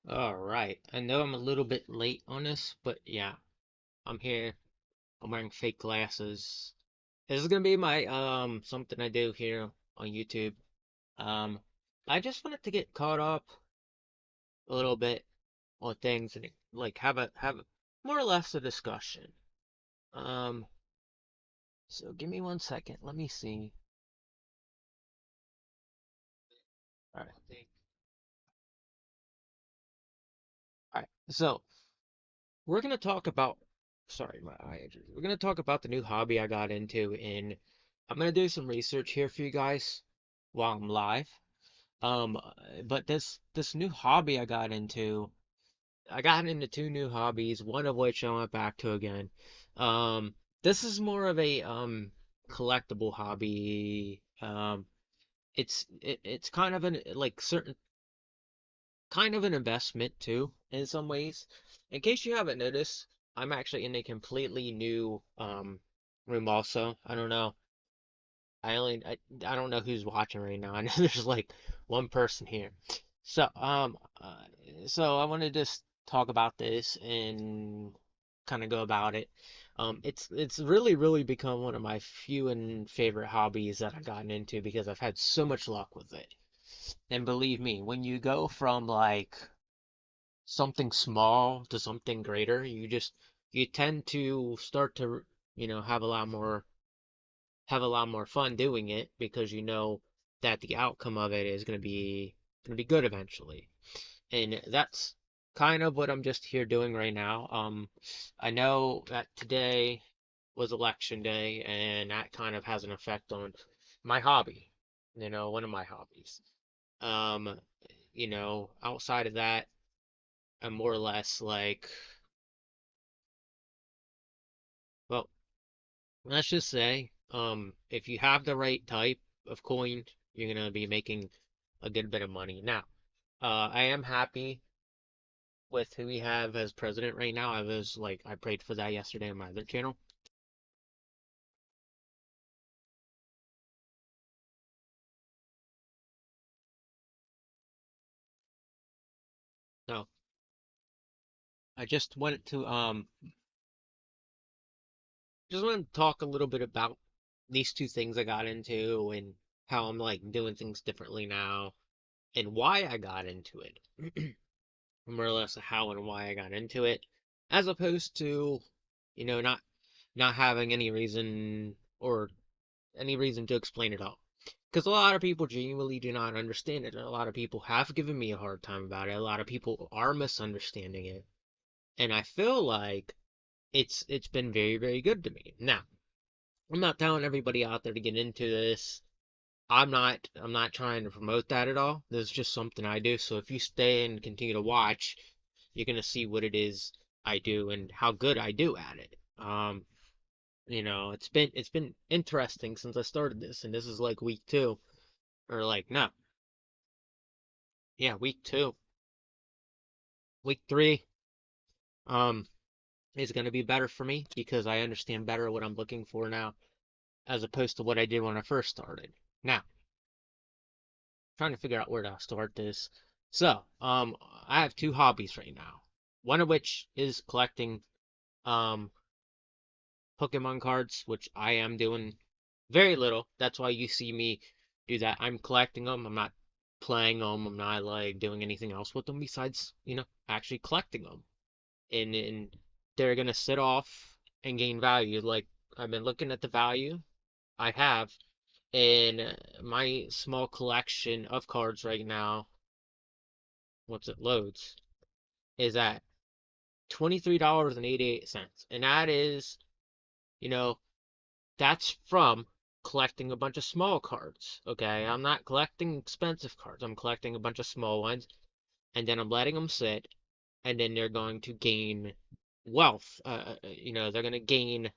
All right. I know I'm a little bit late on this, but yeah, I'm here. I'm wearing fake glasses. This is gonna be my something I do here on YouTube. Um, I just wanted to get caught up a little bit on things and like have more or less a discussion. Um, so give me 1 second. Let me see. All right. All right. So we're gonna talk about. Sorry, my eye injury. We're gonna talk about the new hobby I got into, and I'm gonna do some research here for you guys while I'm live. Um, but this new hobby I got into two new hobbies, one of which I went back to again. Um, this is more of a collectible hobby. It's kind of an like certain kind of an investment too in some ways. In case you haven't noticed, I'm actually in a completely new room also. I don't know. I don't know who's watching right now. I know there's like one person here. So so I want to just talk about this and kind of go about it. It's really become one of my few and favorite hobbies that I've gotten into because I've had so much luck with it. And believe me, when you go from like something small to something greater, you tend to start to, have a lot more fun doing it because you know that the outcome of it is going to be good eventually. And that's kind of what I'm just here doing right now. I know that today was election day and that kind of has an effect on my hobby, one of my hobbies. Um, outside of that, I'm more or less like, well, let's just say, if you have the right type of coin, you're gonna be making a good bit of money. Now, I am happy with who we have as president right now. I prayed for that yesterday on my other channel. So I just wanted to talk a little bit about these two things I got into and how I'm like doing things differently now and why I got into it. More or less how and why I got into it, as opposed to, not having any reason to explain it all. Because a lot of people genuinely do not understand it, and a lot of people have given me a hard time about it. A lot of people are misunderstanding it, and I feel like it's been very good to me. Now, I'm not telling everybody out there to get into this. I'm not trying to promote that at all. This is just something I do. So if you stay and continue to watch, you're gonna see what it is I do and how good I do at it. It's been interesting since I started this, and this is like week two, or like no, yeah, week two. Week three, um, is gonna be better for me because I understand better what I'm looking for now, as opposed to what I did when I first started. Now, trying to figure out where to start this. So, I have two hobbies right now. One of which is collecting um Pokemon cards, which I am doing very little. That's why you see me do that. I'm collecting them. I'm not playing them. I'm not like doing anything else with them besides, actually collecting them. And they're gonna sit off and gain value. Like I've been looking at the value I have in my small collection of cards right now. Once it loads, is at $23.88. And that is, you know, that's from collecting a bunch of small cards. Okay, I'm not collecting expensive cards. I'm collecting a bunch of small ones, and then I'm letting them sit, and then they're going to gain wealth. They're going to gain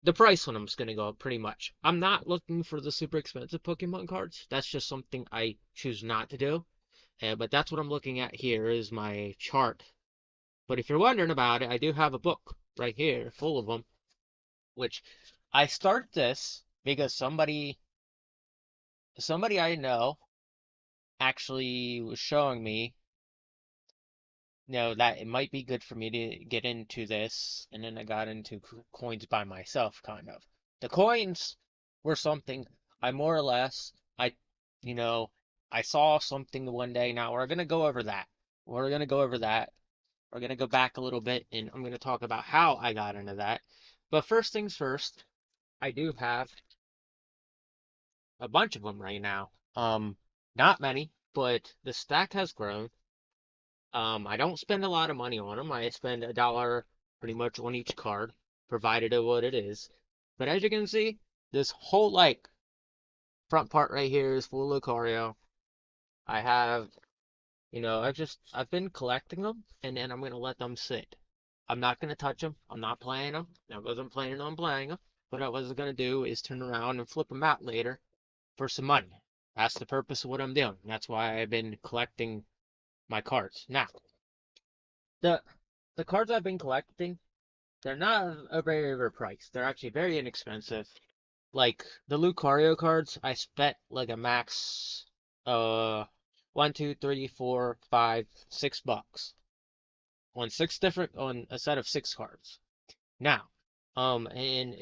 the price on them is going to go up pretty much. I'm not looking for the super expensive Pokemon cards. That's just something I choose not to do. But that's what I'm looking at here is my chart. But if you're wondering about it, I do have a book right here full of them, which I start this because somebody I know actually was showing me. that it might be good for me to get into this, and then I got into coins by myself, kind of. The coins were something I more or less, I, you know, I saw something one day. Now we're gonna go over that. We're gonna go over that. We're gonna go back a little bit, and I'm gonna talk about how I got into that. But first things first, I do have a bunch of them right now. Not many, but the stack has grown. I don't spend a lot of money on them. I spend $1 pretty much on each card, provided of what it is. But as you can see, this whole like front part right here is full of Lucario. I have, I've been collecting them, and then I'm gonna let them sit. I'm not gonna touch them. I'm not playing them. I wasn't planning on playing them. What I was gonna do is turn around and flip them out later for some money. That's the purpose of what I'm doing. That's why I've been collecting my cards. Now, the the cards I've been collecting, they're not a very overpriced. They're actually very inexpensive. Like the Lucario cards, I spent like a max uh one, two, three, four, five, $6 on on a set of six cards. Now, and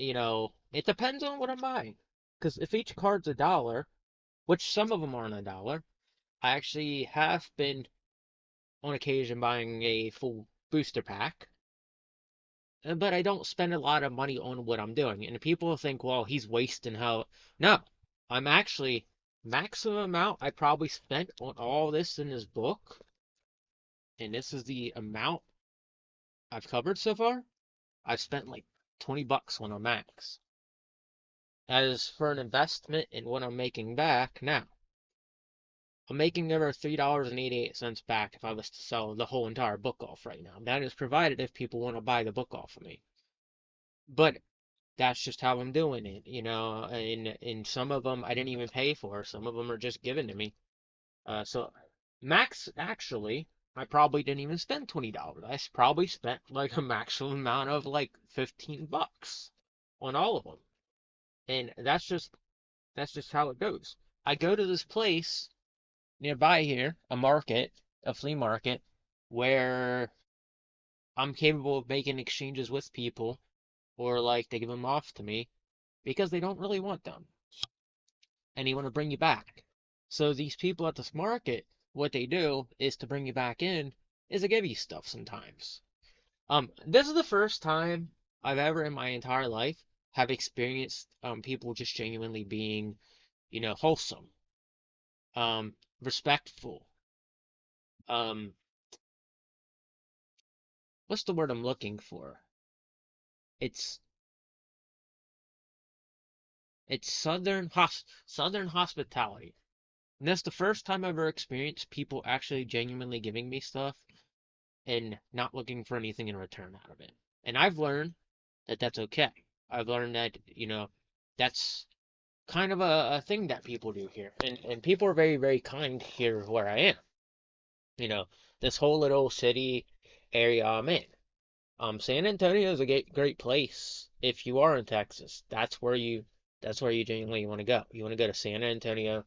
it depends on what I'm buying. Because if each card's $1, which some of them aren't $1, I actually have been on occasion buying a full booster pack, but I don't spend a lot of money on what I'm doing. And people think, well, he's wasting how. No, I'm actually maximum amount I probably spent on all this in this book, and this is the amount I've covered so far. I've spent like $20 on a max. As for an investment in what I'm making back, now I'm making over $3.88 back if I was to sell the whole entire book off right now. That is provided if people want to buy the book off of me. But that's just how I'm doing it, and some of them I didn't even pay for. Some of them are just given to me. So max actually, I probably didn't even spend $20. Probably spent like a maximum amount of like $15 on all of them, and that's just how it goes. I go to this place nearby here, a flea market, where I'm capable of making exchanges with people, or like they give them off to me because they don't really want them and they want to bring you back. So these people at this market, what they do is to bring you back in, is to give you stuff sometimes. This is the first time I've ever in my entire life have experienced people just genuinely being, wholesome, respectful. Um, what's the word I'm looking for? It's it's southern hospitality. And that's the first time I've ever experienced people actually genuinely giving me stuff and not looking for anything in return out of it. And I've learned that that's okay. I've learned that, that's kind of a thing that people do here. And people are very, very kind here where I am. You know, this whole little city area I'm in. San Antonio is a great place if you are in Texas. That's where you genuinely want to go. You want to go to San Antonio,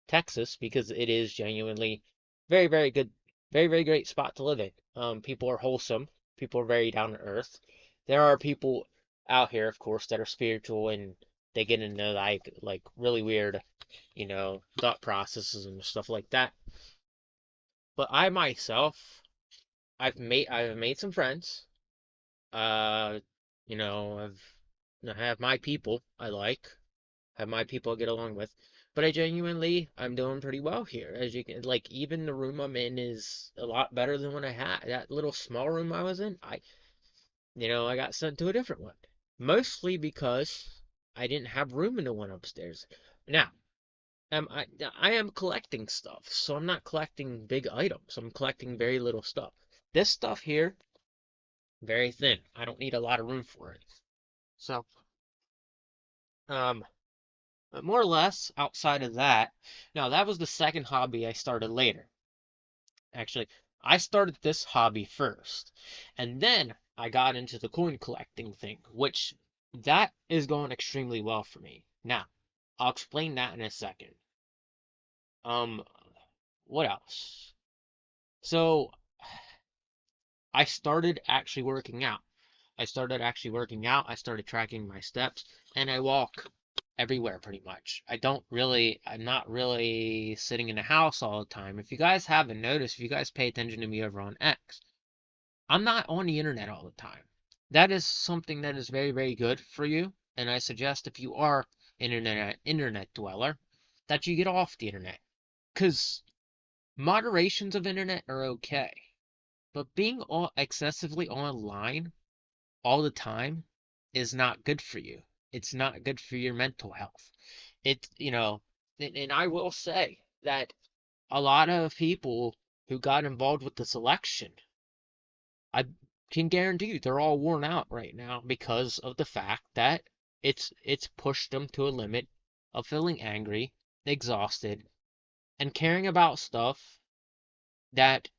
Texas, because it is genuinely very, very good, very, very great spot to live in. People are wholesome. People are very down to earth. There are people out here, of course, that are spiritual and they get into like really weird, thought processes and stuff like that. But I myself, I've made some friends. Uh, I have my people I like. Have my people I get along with. But I'm doing pretty well here. As you can, like, even the room I'm in is a lot better than what I had. That little small room I was in, I got sent to a different one. Mostly because I didn't have room in the one upstairs. Now, I am collecting stuff, so I'm not collecting big items. I'm collecting very little stuff. This stuff here, very thin. I don't need a lot of room for it. So, um, but more or less, outside of that, now that was the second hobby I started later. Actually, I started this hobby first, and then I got into the coin collecting thing, which that is going extremely well for me. Now, I'll explain that in a second. Um, what else? So, I started actually working out. I started actually working out. I started tracking my steps, and I walk everywhere pretty much. I'm not really sitting in the house all the time. If you guys haven't noticed, if you guys pay attention to me over on X, I'm not on the internet all the time. That is something that is very, very good for you. And I suggest if you are an internet dweller, that you get off the internet. Because moderations of internet are okay. But being excessively online all the time is not good for you. It's not good for your mental health. And I will say that a lot of people who got involved with this election, I can guarantee you they're all worn out right now because of the fact that it's pushed them to a limit of feeling angry, exhausted, and caring about stuff that,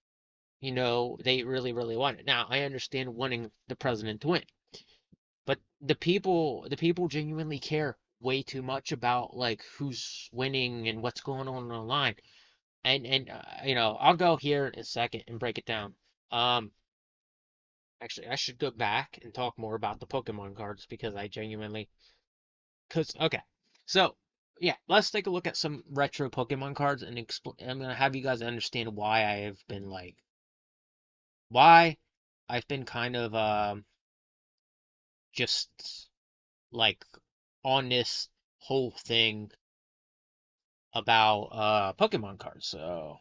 they really, really wanted. Now, I understand wanting the president to win. But the people genuinely care way too much about like who's winning and what's going on online. And I'll go here in a second and break it down. Um, Actually, I should go back and talk more about the Pokemon cards because I genuinely, cause okay, so yeah, let's take a look at some retro Pokemon cards and explain. I'm gonna have you guys understand why I've been kind of just like on this whole thing about Pokemon cards. So,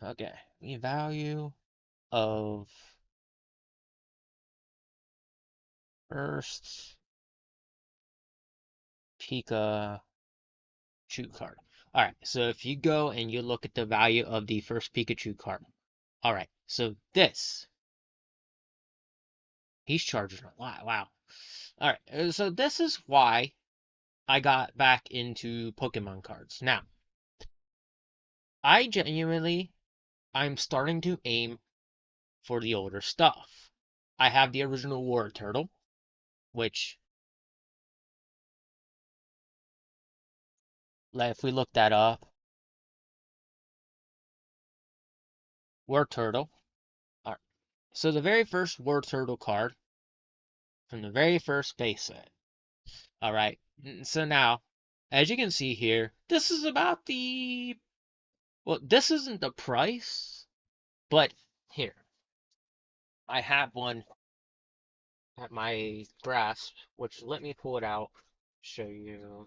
okay, the value of first Pikachu card. All right, so if you go and you look at the value of the first Pikachu card, all right, so he's charging a lot. Wow. All right, so this is why I got back into Pokemon cards. Now, I'm starting to aim for the older stuff. I have the original War Turtle, which, like, if we look that up, War Turtle. All right. So the very first War Turtle card from the very first base set. All right. So now, as you can see here, this is about well, this isn't the price, but here, I have one at my grasp, which let me pull it out, show you.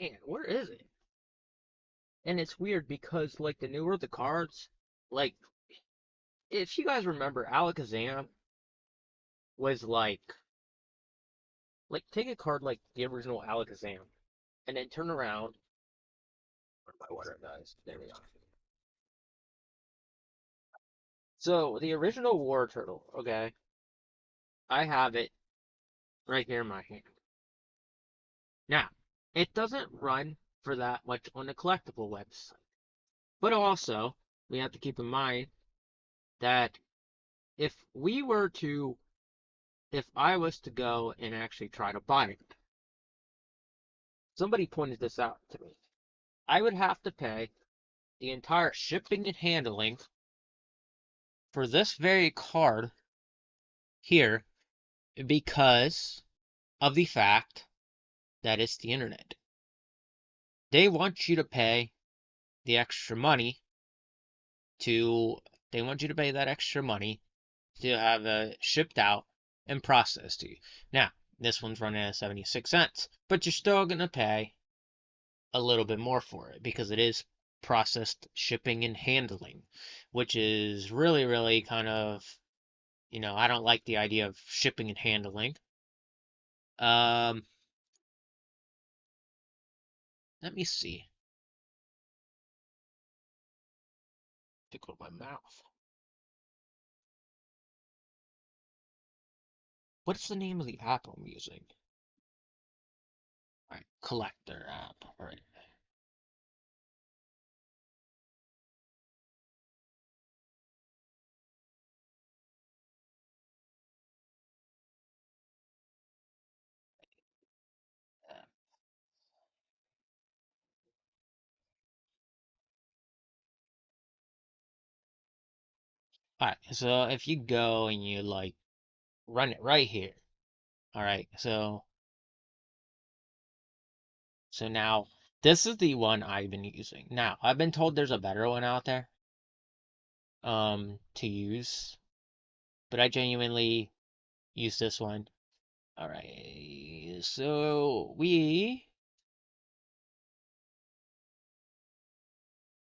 Man, where is it? And it's weird because, like, the newer the cards, like, if you guys remember, Alakazam was like, take a card like the original Alakazam, and then turn around. Where my water guys? There we go. So the original War Turtle, okay, I have it right here in my hand. Now, it doesn't run for that much on the collectible website, but also we have to keep in mind that if we were to, if I was to go and actually try to buy it, somebody pointed this out to me. I would have to pay the entire shipping and handling for this very card here because of the fact that it's the internet. They want you to pay the extra money to, they want you to pay that extra money to have it shipped out and processed to you. Now, this one's running at 76 cents, but you're still going to pay a little bit more for it because it is processed shipping and handling, which is really, really kind of, I don't like the idea of shipping and handling. Um, Let me see. Tickle my mouth. What's the name of the app I'm using? All right, collector app. All right. Alright, so if you go and you like run it right here. Alright, so now this is the one I've been using. Now, I've been told there's a better one out there to use, but I genuinely use this one. Alright, so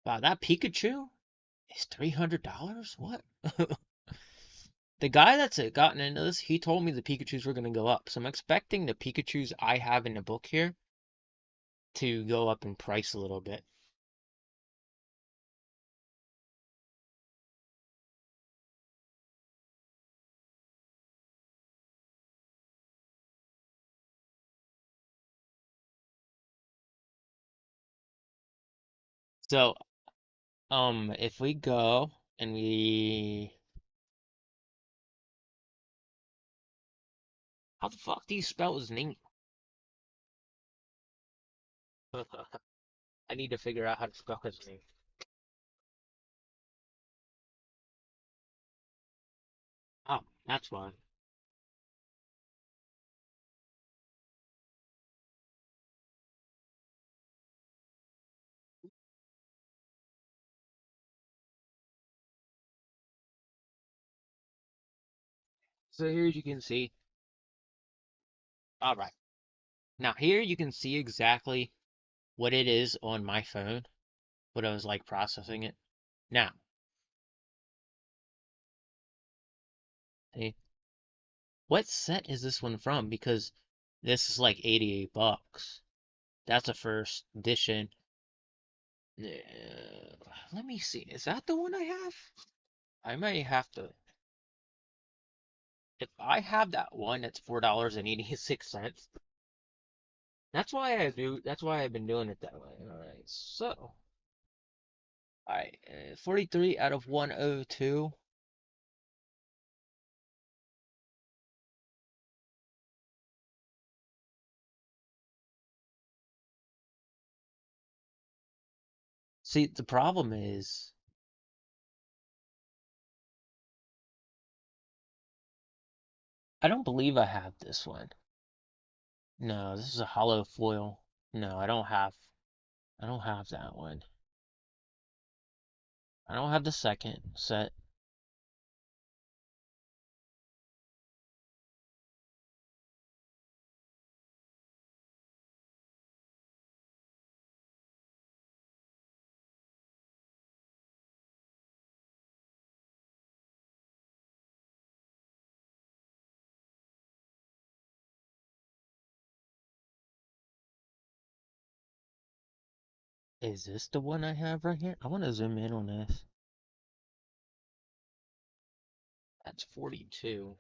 wow, that Pikachu is $300? What? The guy that's gotten into this, he told me the Pikachus were going to go up. So I'm expecting the Pikachus I have in the book here to go up in price a little bit. So, if we go and how the fuck do you spell his name? I need to figure out how to spell his name. Oh, that's why. So here you can see, all right. Now here you can see exactly what it is on my phone, what I was like processing it. Now, see, what set is this one from? Because this is like 88 bucks. That's a first edition. Let me see. Is that the one I have? I might have to. If I have that one, it's $4.86. That's why I do. That's why I've been doing it that way. All right. So, all right. 43 out of 102. See, the problem is I don't believe I have this one. No, this is a hollow foil. No, I don't have. I don't have that one. I don't have the second set. Is this the one I have right here? I want to zoom in on this. That's 42.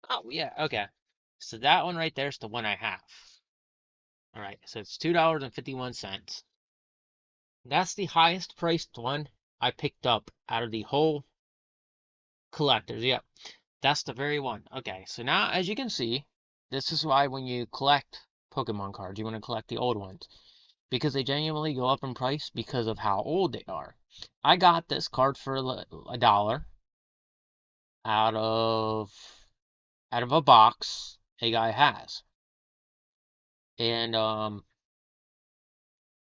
Oh, yeah, okay. So that one right there is the one I have. All right, so it's $2.51. That's the highest priced one I picked up out of the whole collectors. Yep, that's the very one. Okay, so now as you can see, this is why when you collect Pokemon cards, you want to collect the old ones because they genuinely go up in price because of how old they are. I got this card for $1 out of a box a guy has. And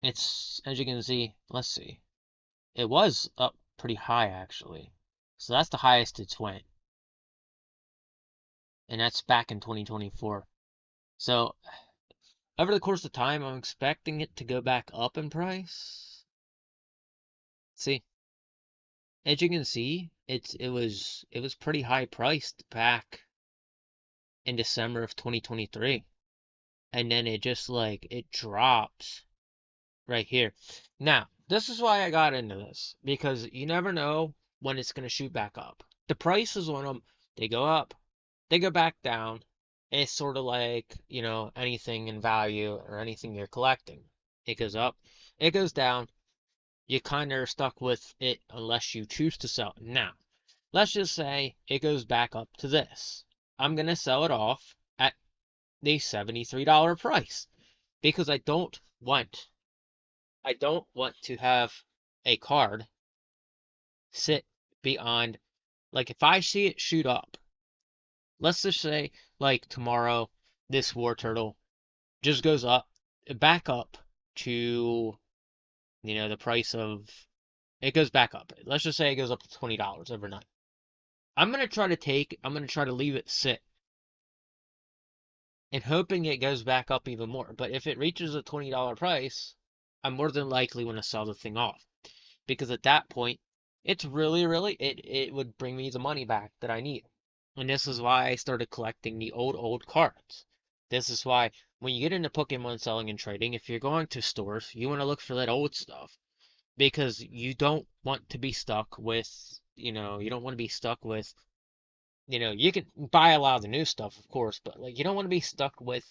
it's as you can see, let's see. It was up pretty high actually. So that's the highest it's went. And that's back in 2024. So over the course of time, I'm expecting it to go back up in price. See, as you can see, it was pretty high priced back in December of 2023. And then it just like it drops right here. Now, this is why I got into this because you never know when it's going to shoot back up. The prices on them, they go up, they go back down. It's sort of like, anything in value or anything you're collecting. It goes up, it goes down. You kind of are stuck with it unless you choose to sell it. Now, let's just say it goes back up to this. I'm going to sell it off at the $73 price because I don't want I don't want to have a card sit beyond, like, if I see it shoot up, let's just say, like, tomorrow, this war turtle just goes up, back up to, the price of, it goes back up. Let's just say it goes up to $20 overnight. I'm gonna try to leave it sit and hoping it goes back up even more. But if it reaches a $20 price, I'm more than likely going to sell the thing off because at that point, it's really, it would bring me the money back that I need. And this is why I started collecting the old cards. This is why when you get into Pokemon selling and trading, if you're going to stores, you want to look for that old stuff because you don't want to be stuck with, you don't want to be stuck with, you can buy a lot of the new stuff, of course, but like you don't want to be stuck with,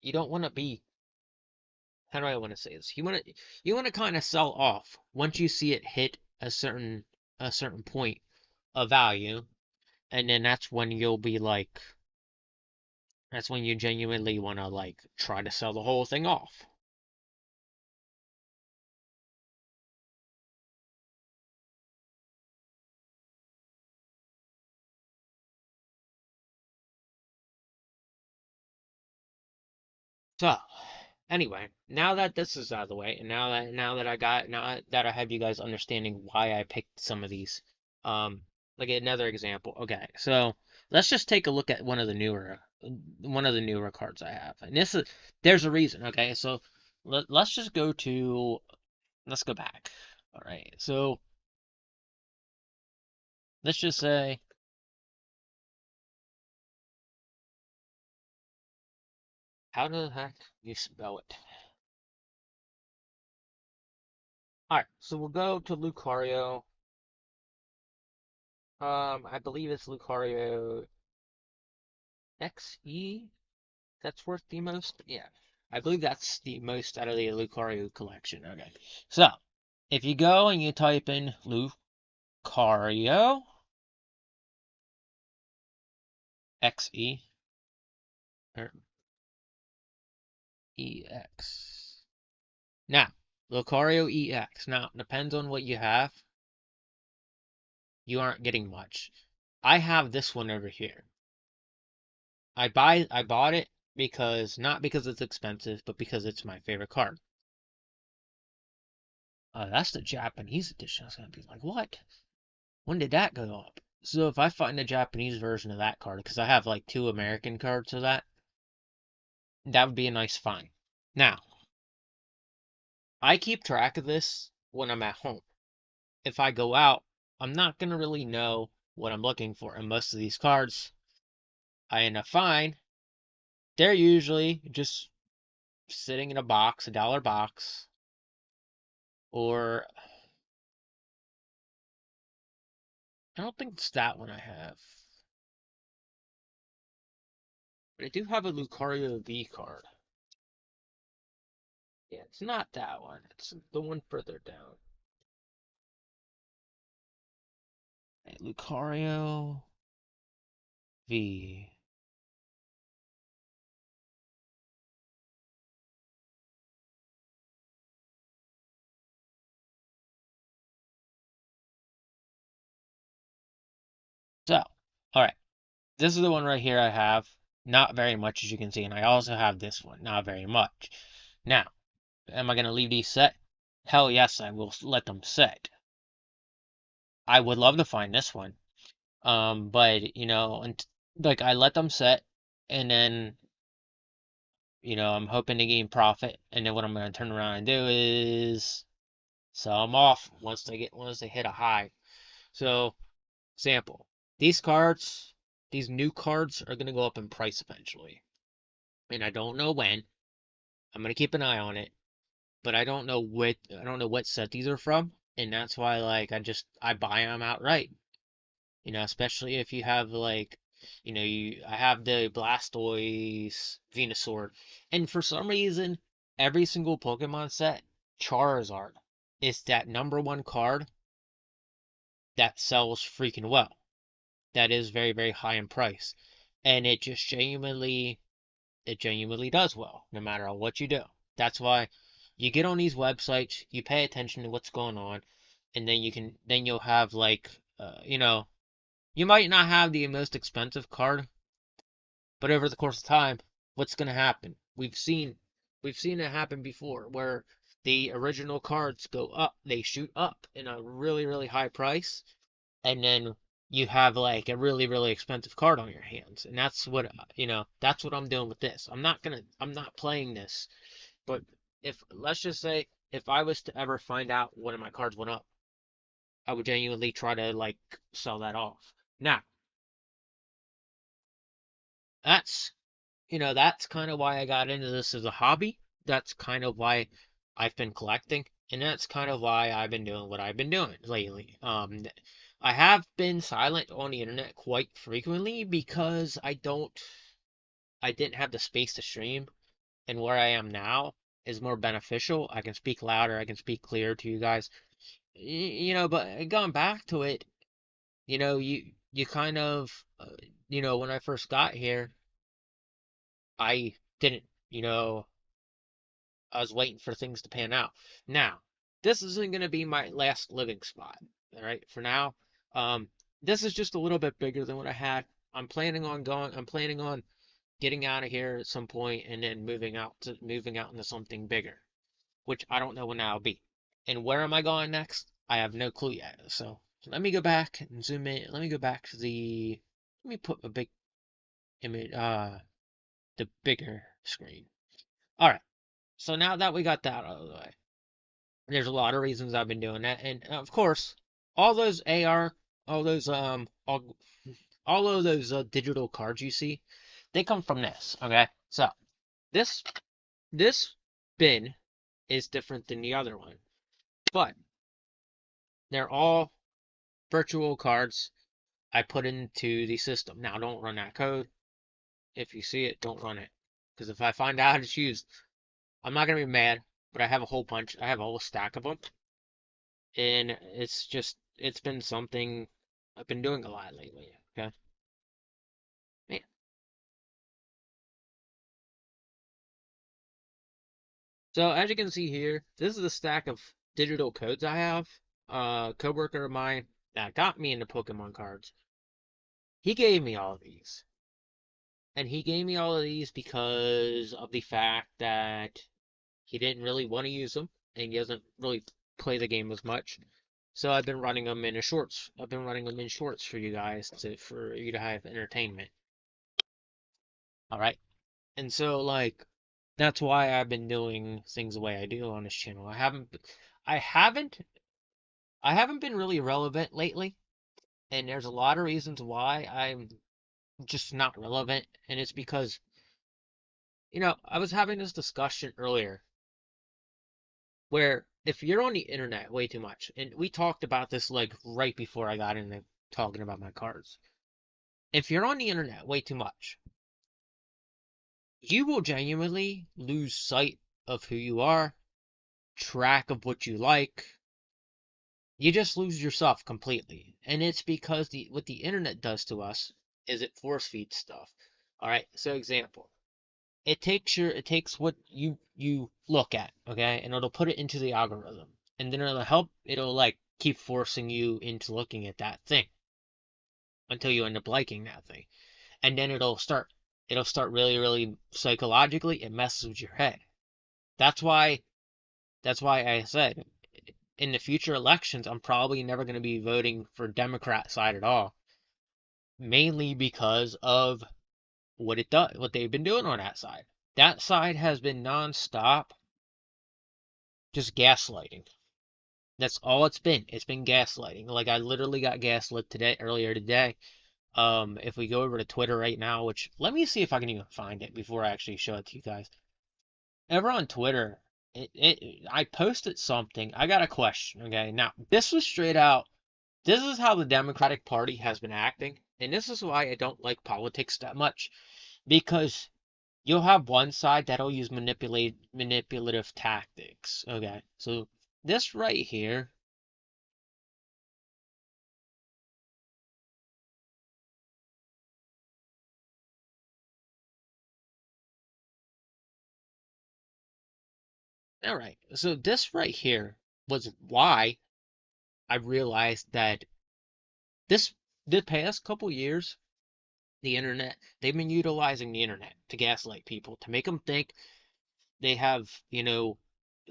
you don't want to be, how do I want to say this? You want to kind of sell off once you see it hit a certain point of value, and then that's when you genuinely want to like try to sell the whole thing off. So, anyway, now that this is out of the way, and now that I have you guys understanding why I picked some of these, like another example. Okay, so let's just take a look at one of the newer cards I have, and there's a reason. Okay, so let's go back. All right, so let's just say, how the heck do you spell it? All right, so we'll go to Lucario. I believe it's Lucario XE. That's worth the most? Yeah. I believe that's the most out of the Lucario collection. Okay. So, if you go and you type in Lucario XE or EX. Now, Lucario EX. Now, depends on what you have. You aren't getting much. I have this one over here. I bought it because not because it's expensive, but because it's my favorite card. That's the Japanese edition. I was gonna be like, what? When did that go up? So if I find a Japanese version of that card, because I have like two American cards of that would be a nice find. Now, I keep track of this when I'm at home. If I go out, I'm not gonna really know what I'm looking for, and most of these cards I end up finding, they're usually just sitting in a box, a dollar box, or I don't think it's that one I have. But I do have a Lucario V card. Yeah, it's not that one. It's the one further down. Lucario V. So, alright. This is the one right here I have. Not very much, as you can see. And I also have this one. Not very much. Now, am I going to leave these set? Hell yes, I will let them set. I would love to find this one. But, and like I let them set. And then, I'm hoping to gain profit. And then what I'm going to turn around and do is sell them off once they hit a high. So, sample. These cards, these new cards are going to go up in price eventually. And I don't know when. I'm going to keep an eye on it, but I don't know what set these are from, and that's why like I buy them outright. Especially if you have like I have the Blastoise Venusaur, and for some reason every single Pokemon set Charizard is that number one card that sells freaking well. That is very high in price, and it genuinely does well no matter what you do. That's why You get on these websites, you pay attention to what's going on, and then you'll have like, you might not have the most expensive card, but over the course of time, what's going to happen? We've seen it happen before where the original cards go up, they shoot up in a really, really high price, and then you have like a really, really expensive card on your hands. And that's what I'm doing with this. I'm not playing this. But if, let's just say, if I was to ever find out one of my cards went up, I would genuinely try to like sell that off. Now, that's that's kind of why I got into this as a hobby. That's kind of why I've been collecting, and that's kind of why I've been doing what I've been doing lately. I have been silent on the internet quite frequently because I didn't have the space to stream, and where I am now is more beneficial. I can speak louder, I can speak clearer to you guys. But going back to it, you kind of, when I first got here, I didn't, I was waiting for things to pan out. Now, this isn't going to be my last living spot. All right, for now, um, this is just a little bit bigger than what I had. I'm planning on getting out of here at some point and then moving out into something bigger, which I don't know when that'll be. And where am I going next? I have no clue yet. So let me go back and zoom in. Let me go back to the. Let me put a big image. The bigger screen. All right. So now that we got that out of the way, there's a lot of reasons I've been doing that, and of course, all those AR, all those all of those digital cards you see, they come from this. Okay, so this this bin is different than the other one, but they're all virtual cards I put into the system. Now, don't run that code. If you see it, don't run it, because if I find out it's used, I'm not gonna be mad. But I have a whole bunch. I have a whole stack of them, and it's been something I've been doing a lot lately. Okay, man. So as you can see here, this is a stack of digital codes I have. A coworker of mine that got me into Pokemon cards, he gave me all of these, and he gave me all of these because of the fact that he didn't really want to use them, and he doesn't really play the game as much. So I've been running them in shorts. I've been running them in shorts for you guys for you to have entertainment. All right. And so like that's why I've been doing things the way I do on this channel. I haven't I haven't been really relevant lately, and there's a lot of reasons why I'm just not relevant, and it's because, I was having this discussion earlier where if you're on the internet way too much, and we talked about this like right before I got into talking about my cards. If you're on the internet way too much, you will genuinely lose sight of who you are, track of what you like. You just lose yourself completely. And it's because what the internet does to us is it force feeds stuff. All right. So example, it takes what you look at, okay, and it'll put it into the algorithm. And then it'll like keep forcing you into looking at that thing until you end up liking that thing. And then it'll start really, really psychologically, it messes with your head. That's why that's why I said in the future elections, I'm probably never going to be voting for Democrat side at all, mainly because of what they've been doing on that side. That side has been nonstop just gaslighting. That's all it's been. It's been gaslighting. Like I literally got gaslit earlier today. If we go over to Twitter right now, which let me see if I can even find it before I actually show it to you guys. Ever on Twitter, I posted something. I got a question. Okay, now this was straight out. This is how the Democratic Party has been acting, and this is why I don't like politics that much, because you'll have one side that'll use manipulative tactics. Okay, so this right here, All right. So this right here was why I realized that this the past couple years, the internet, they've been utilizing the internet to gaslight people, to make them think they have,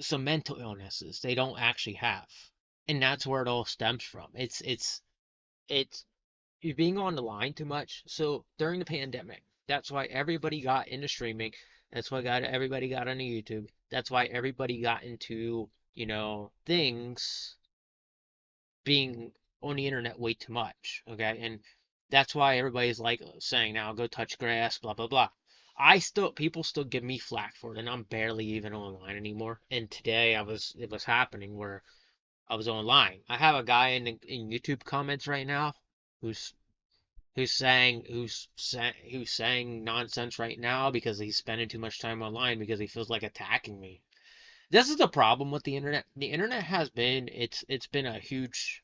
some mental illnesses they don't actually have. And that's where it all stems from. It's you're being on the line too much. So during the pandemic, that's why everybody got into streaming. That's why everybody got into YouTube. That's why everybody got into, things being on the internet way too much. Okay. And that's why everybody's like saying now go touch grass, blah blah blah. People still give me flack for it, and I'm barely even online anymore. And today it was happening where I was online. I have a guy in YouTube comments right now who's who's saying nonsense right now because he's spending too much time online because he feels like attacking me. This is the problem with the internet. The internet has been it's been a huge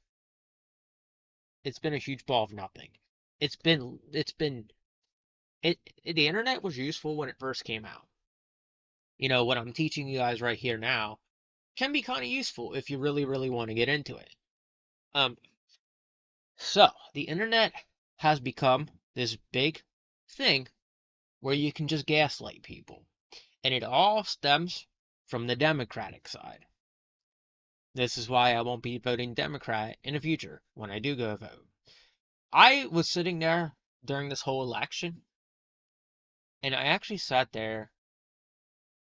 ball of nothing. It's been the internet was useful when it first came out. What I'm teaching you guys right here now can be kind of useful if you really, really want to get into it. Um, so the internet has become this big thing where you can just gaslight people. And it all stems from the Democratic side. This is why I won't be voting Democrat in the future when I do go vote. I was sitting there during this whole election, and I actually sat there,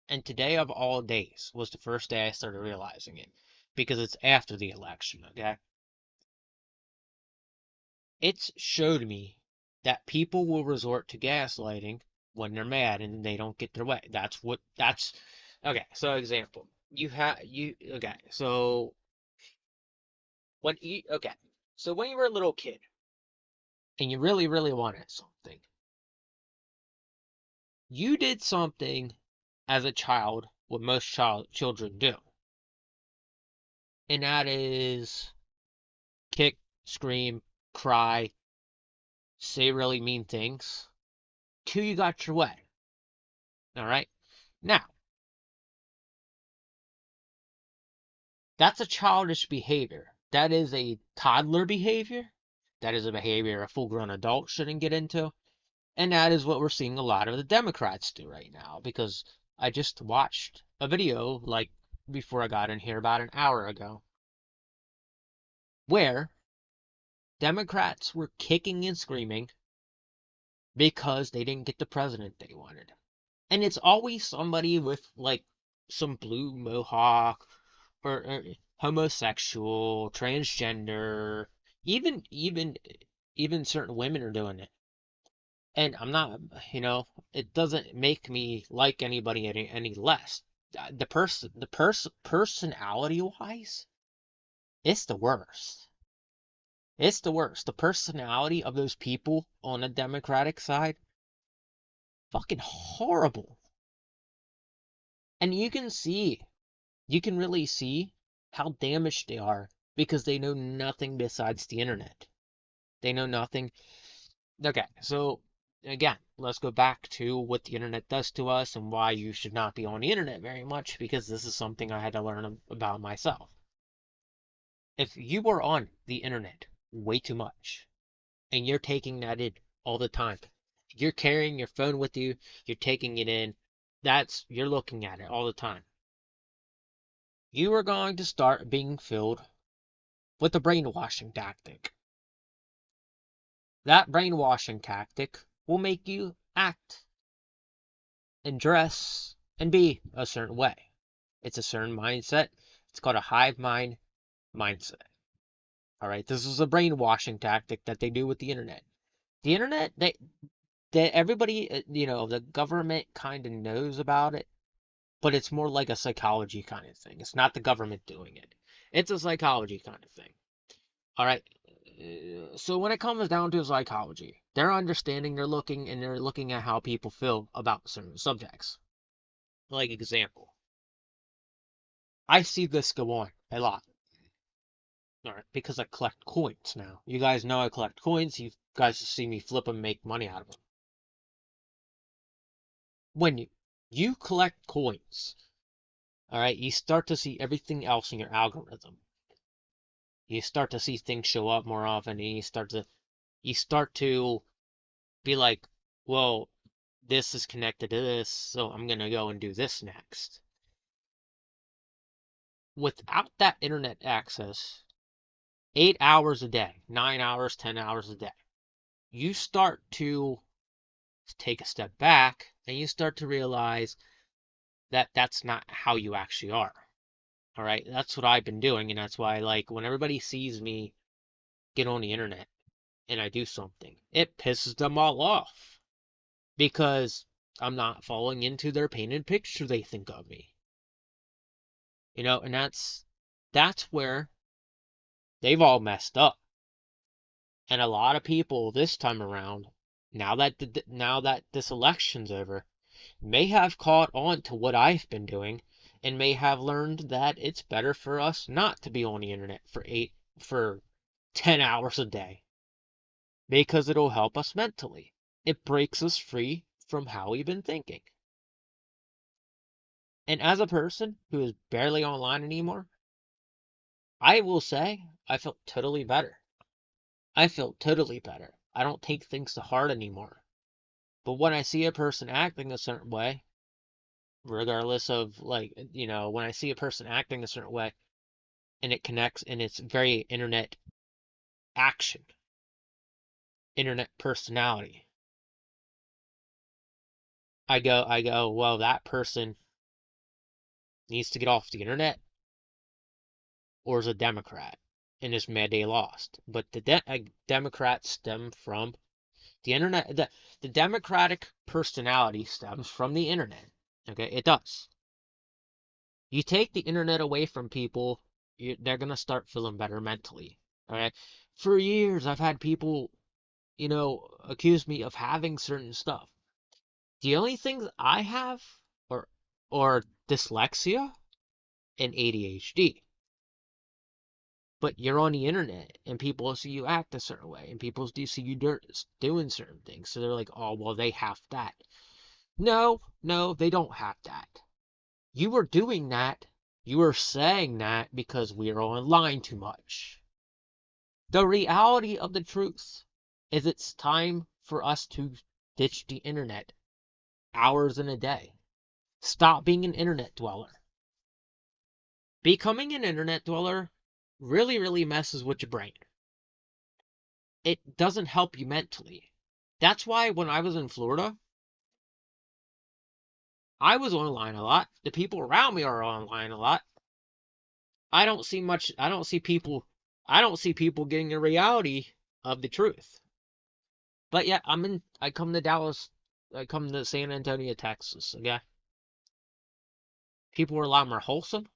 and today of all days was the first day I started realizing it, because it's after the election, okay? It's showed me that people will resort to gaslighting when they're mad and they don't get their way. That's okay. So example, okay. Okay. So when you were a little kid and you really, really wanted something, you did something as a child what most children do, and that is kick, scream, cry, say really mean things till you got your way. All right. Now, that's a childish behavior. That is a toddler behavior. That is a behavior a full grown adult shouldn't get into. And that is what we're seeing a lot of the Democrats do right now. Because I just watched a video, like, before I got in here about an hour ago, where Democrats were kicking and screaming because they didn't get the president they wanted. And it's always somebody with, like, some blue mohawk or homosexual, transgender, even certain women are doing it. And I'm not, it doesn't make me like anybody any less. Personality wise, it's the worst. It's the worst. The personality of those people on the Democratic side, fucking horrible. And you can really see how damaged they are because they know nothing besides the internet. They know nothing. Okay, so again, let's go back to what the internet does to us and why you should not be on the internet very much, because this is something I had to learn about myself. If you are on the internet way too much and you're taking that in all the time, you're carrying your phone with you, you're taking it in, you're looking at it all the time. You are going to start being filled with a brainwashing tactic. That brainwashing tactic will make you act and dress and be a certain way. It's a certain mindset. It's called a hive mind mindset. All right, this is a brainwashing tactic that they do with the internet. The internet, everybody, the government kind of knows about it, but it's more like a psychology kind of thing. It's not the government doing it. It's a psychology kind of thing. All right. So when it comes down to psychology, they're looking at how people feel about certain subjects. Like example, I see this go on a lot. All right, because I collect coins now. You guys know I collect coins. You guys see me flip them, make money out of them. When you collect coins, All right, you start to see everything else in your algorithm. You start to see things show up more often, and you start to be like, well, this is connected to this, so I'm gonna go and do this next. Without that internet access, 8 hours a day, 9 hours, 10 hours a day, you start to take a step back and you start to realize that that's not how you actually are. All right, that's what I've been doing, and that's why, like, when everybody sees me get on the internet and I do something, it pisses them all off because I'm not falling into their painted picture they think of me. And that's where they've all messed up. And a lot of people this time around, now that this election's over, may have caught on to what I've been doing and may have learned that it's better for us not to be on the internet for 10 hours a day because it'll help us mentally. It breaks us free from how we've been thinking. And as a person who is barely online anymore, I will say I felt totally better. I feel totally better. I don't take things to heart anymore. But when I see a person acting a certain way, regardless of, like, when I see a person acting a certain way and it connects and it's very internet action, internet personality, I go, well, that person needs to get off the internet or is a Democrat and is mad they lost. But Democrats stem from the internet. The Democratic personality stems from the internet. Okay, it does. You take the internet away from people, they're gonna start feeling better mentally. All right. For years, I've had people, accuse me of having certain stuff. The only things I have are dyslexia and ADHD. But you're on the internet and people see you act a certain way and people do see you doing certain things. So they're like, oh, well, they have that. No, no, they don't have that. You were doing that. You were saying that because we are online too much. The reality of the truth is it's time for us to ditch the internet hours in a day. Stop being an internet dweller. Becoming an internet dweller really, really messes with your brain. It doesn't help you mentally. That's why when I was in Florida, I was online a lot. The people around me are online a lot. I don't see people getting the reality of the truth. But yeah, I come to Dallas, I come to San Antonio, Texas, okay? People are a lot more wholesome.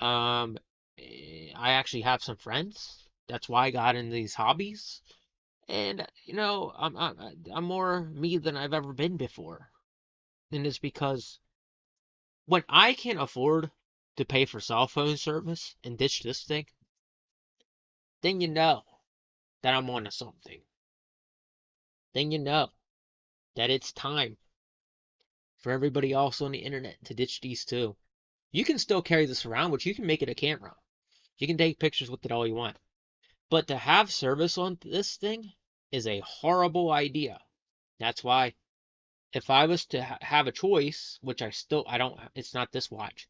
Um, I actually have some friends. That's why I got into these hobbies. And I'm more me than I've ever been before. And it's because when I can't afford to pay for cell phone service and ditch this thing, then you know that I'm onto something. Then you know that it's time for everybody else on the internet to ditch these too. You can still carry this around, but you can make it a camera. You can take pictures with it all you want. But to have service on this thing is a horrible idea. That's why if I was to have a choice, which I don't, it's not this watch,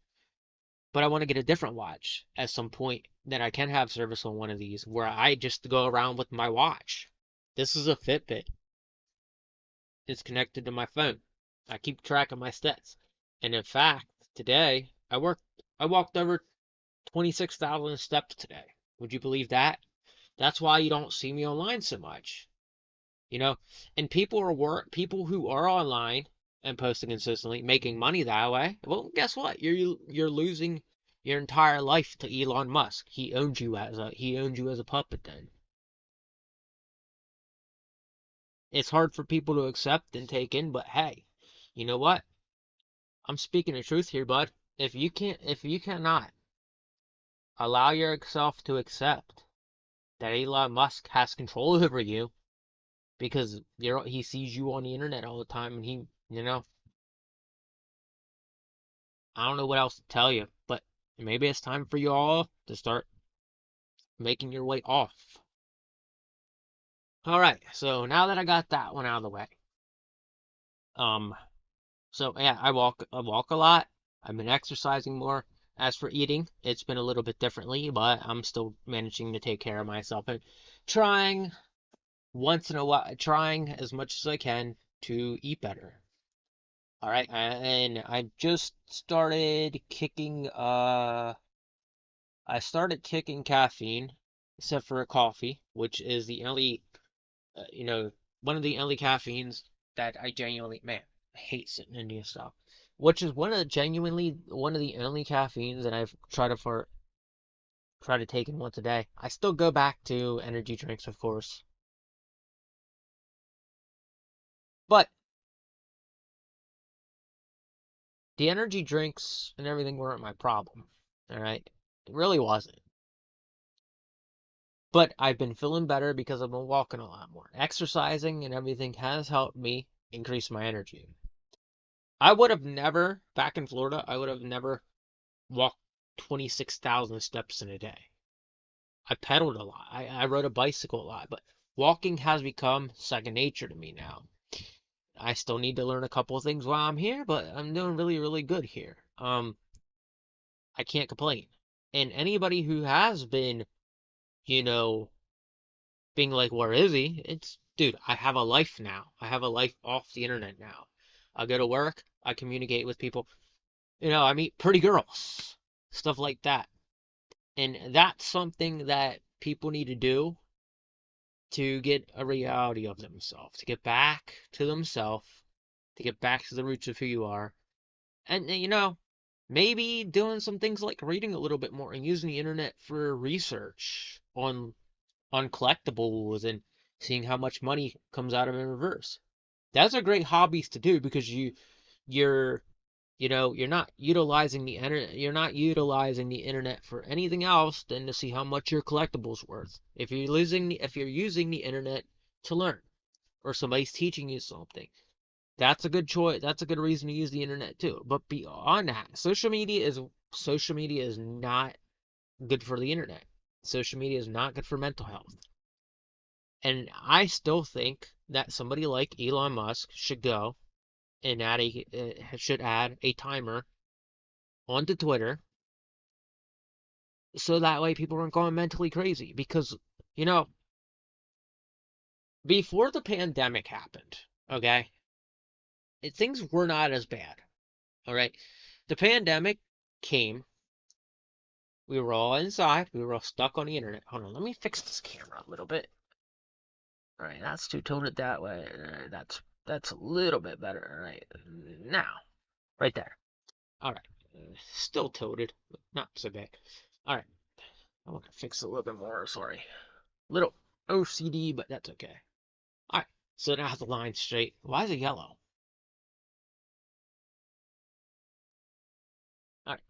but I want to get a different watch at some point that I can have service on one of these where I just go around with my watch. This is a Fitbit. It's connected to my phone. I keep track of my steps. And in fact, today I walked over 26,000 steps today. Would you believe that? That's why you don't see me online so much. You know, and people who are online and posting consistently, making money that way. Well, guess what? You're losing your entire life to Elon Musk. He owns you as a puppet then. It's hard for people to accept and take in, but hey, you know what? I'm speaking the truth here, bud. If you cannot allow yourself to accept that Elon Musk has control over you because he sees you on the internet all the time and he, I don't know what else to tell you, but maybe it's time for you all to start making your way off. All right, so now that I got that one out of the way, um, so yeah, I walk a lot. I've been exercising more. As for eating, it's been a little bit differently, but I'm still managing to take care of myself and trying once in a while, trying as much as I can to eat better. All right, and I just started kicking. I started kicking caffeine, except for coffee, which is the only, one of the only caffeines that I genuinely, man, I hate sitting in India stuff. Which is one of the only caffeines that I've try to take in once a day. I still go back to energy drinks, of course, but the energy drinks and everything weren't my problem. All right, it really wasn't. But I've been feeling better because I've been walking a lot more. Exercising and everything has helped me increase my energy. I would have never, back in Florida, I would have never walked 26,000 steps in a day. I pedaled a lot. I rode a bicycle a lot, but walking has become second nature to me now. I still need to learn a couple of things while I'm here, but I'm doing really, really good here. I can't complain. And anybody who has been, you know, being like, where is he? It's, dude, I have a life now. I have a life off the internet now. I go to work, I communicate with people, I meet pretty girls, stuff like that. And that's something that people need to do to get a reality of themselves, to get back to themselves, to get back to the roots of who you are. And, maybe doing some things like reading a little bit more and using the internet for research on collectables and seeing how much money comes out of in reverse. That's a great hobbies to do because you're you're not utilizing the internet. You're not utilizing the internet for anything else than to see how much your collectibles worth. If you're using the internet to learn, or somebody's teaching you something, that's a good choice. That's a good reason to use the internet too. But beyond that, social media is not good for the internet. Social media is not good for mental health. And I still think that somebody like Elon Musk should go and should add a timer onto Twitter so that way people aren't going mentally crazy. Because, you know, before the pandemic happened, okay, things were not as bad. All right. The pandemic came. We were all inside. We were all stuck on the internet. Hold on, let me fix this camera a little bit. All right, that's too tilted that way. All right, that's a little bit better. All right, now, right there. All right, still tilted, but not so bad. All right, I want to fix it a little bit more. Sorry, little OCD, but that's okay. All right, so now the line's straight. Why is it yellow? All right.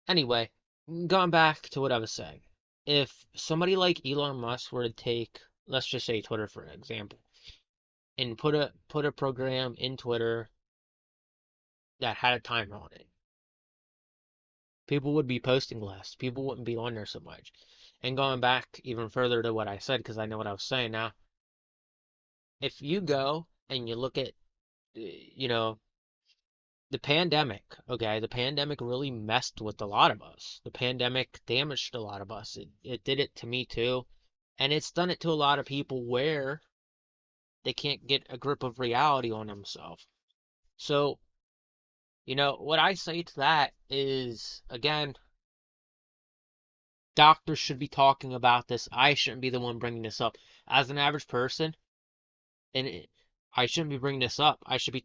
Anyway, going back to what I was saying. If somebody like Elon Musk were to take, let's just say Twitter for example, and put a program in Twitter that had a timer on it, people would be posting less. People wouldn't be on there so much. And going back even further to what I said, because I know what I was saying now, if you go and you look at, you know, the pandemic, okay, the pandemic really messed with a lot of us. The pandemic damaged a lot of us. It did it to me too. And it's done it to a lot of people where they can't get a grip of reality on themselves. So, what I say to that is, again, doctors should be talking about this. I shouldn't be the one bringing this up. As an average person, and I shouldn't be bringing this up. I should be,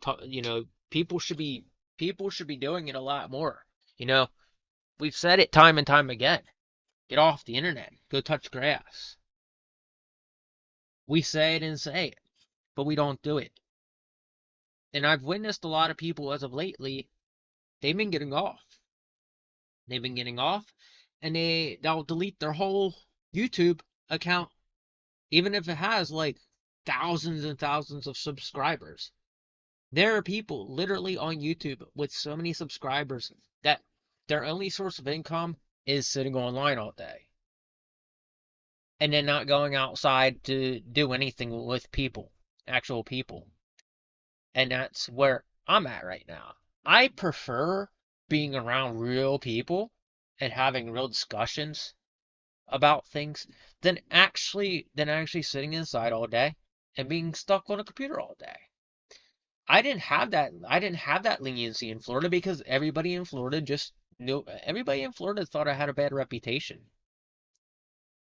people should be doing it a lot more. You know, we've said it time and time again. Get off the internet. Go touch grass. We say it and say it, but we don't do it. And I've witnessed a lot of people as of lately, they've been getting off. They've been getting off, and they'll delete their whole YouTube account, even if it has like thousands and thousands of subscribers. There are people literally on YouTube with so many subscribers that their only source of income is sitting online all day and then not going outside to do anything with people, actual people. And that's where I'm at right now. I prefer being around real people and having real discussions about things than actually sitting inside all day and being stuck on a computer all day. I didn't have that leniency in Florida because everybody in Florida thought I had a bad reputation.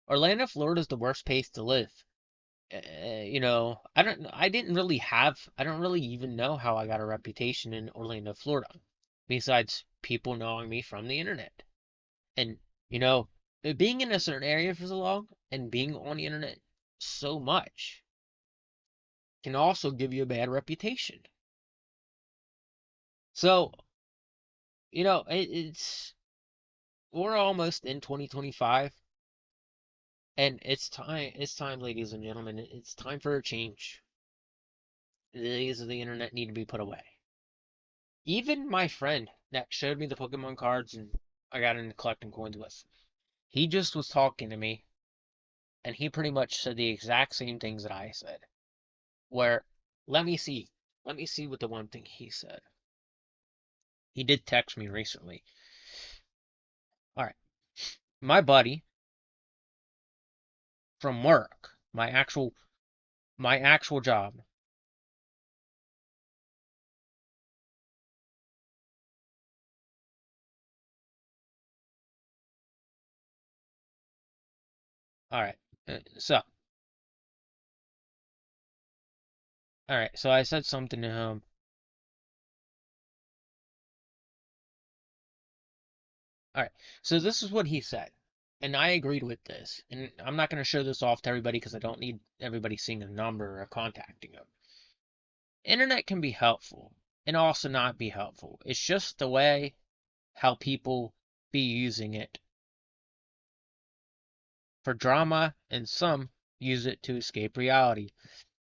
Orlando, Florida is the worst place to live. I don't really even know how I got a reputation in Orlando, Florida, besides people knowing me from the internet. And, you know, being in a certain area for so long and being on the internet so much can also give you a bad reputation. So, we're almost in 2025, and it's time, ladies and gentlemen, it's time for a change. The days of the internet need to be put away. Even my friend that showed me the Pokemon cards and I got into collecting coins with, he just was talking to me, and he pretty much said the exact same things that I said. Where, let me see, let me see what the one thing he said. He did text me recently. All right, my buddy from work, my actual job. All right, so all right, so I said something to him. All right, so this is what he said, and I agreed with this. And I'm not going to show this off to everybody because I don't need everybody seeing a number or contacting him. Internet can be helpful and also not be helpful. It's just the way how people be using it for drama, and some use it to escape reality,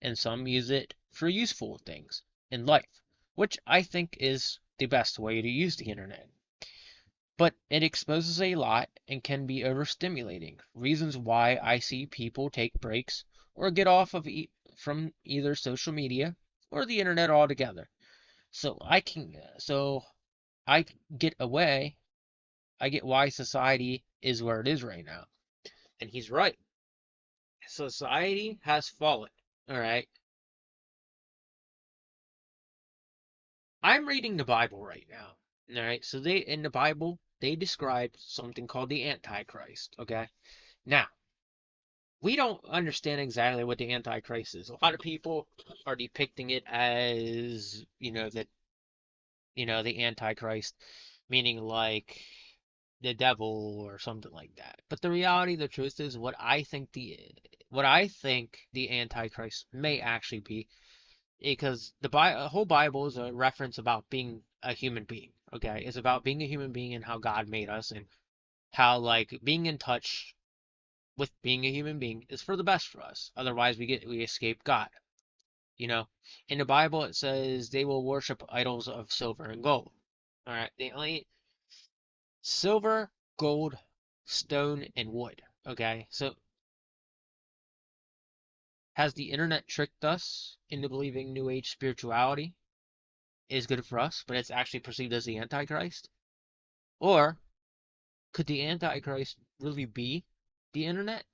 and some use it for useful things in life, which I think is the best way to use the internet. But it exposes a lot and can be overstimulating. Reasons why I see people take breaks or get off from either social media or the internet altogether. So I get away. I get why society is where it is right now. And he's right. Society has fallen. All right. I'm reading the Bible right now. All right. So they in the Bible they describe something called the Antichrist. Okay. Now we don't understand exactly what the Antichrist is. A lot of people are depicting it as the Antichrist, meaning like the devil or something like that. But the reality, the truth is, what I think the Antichrist may actually be, because the whole Bible is a reference about being a human being. Okay, it's about being a human being and how God made us, and how like being in touch with being a human being is for the best for us. Otherwise, we escape God. You know, in the Bible it says they will worship idols of silver and gold. All right, they only silver, gold, stone, and wood. Okay, so has the internet tricked us into believing New Age spirituality is good for us, but it's actually perceived as the Antichrist? Or could the Antichrist really be the internet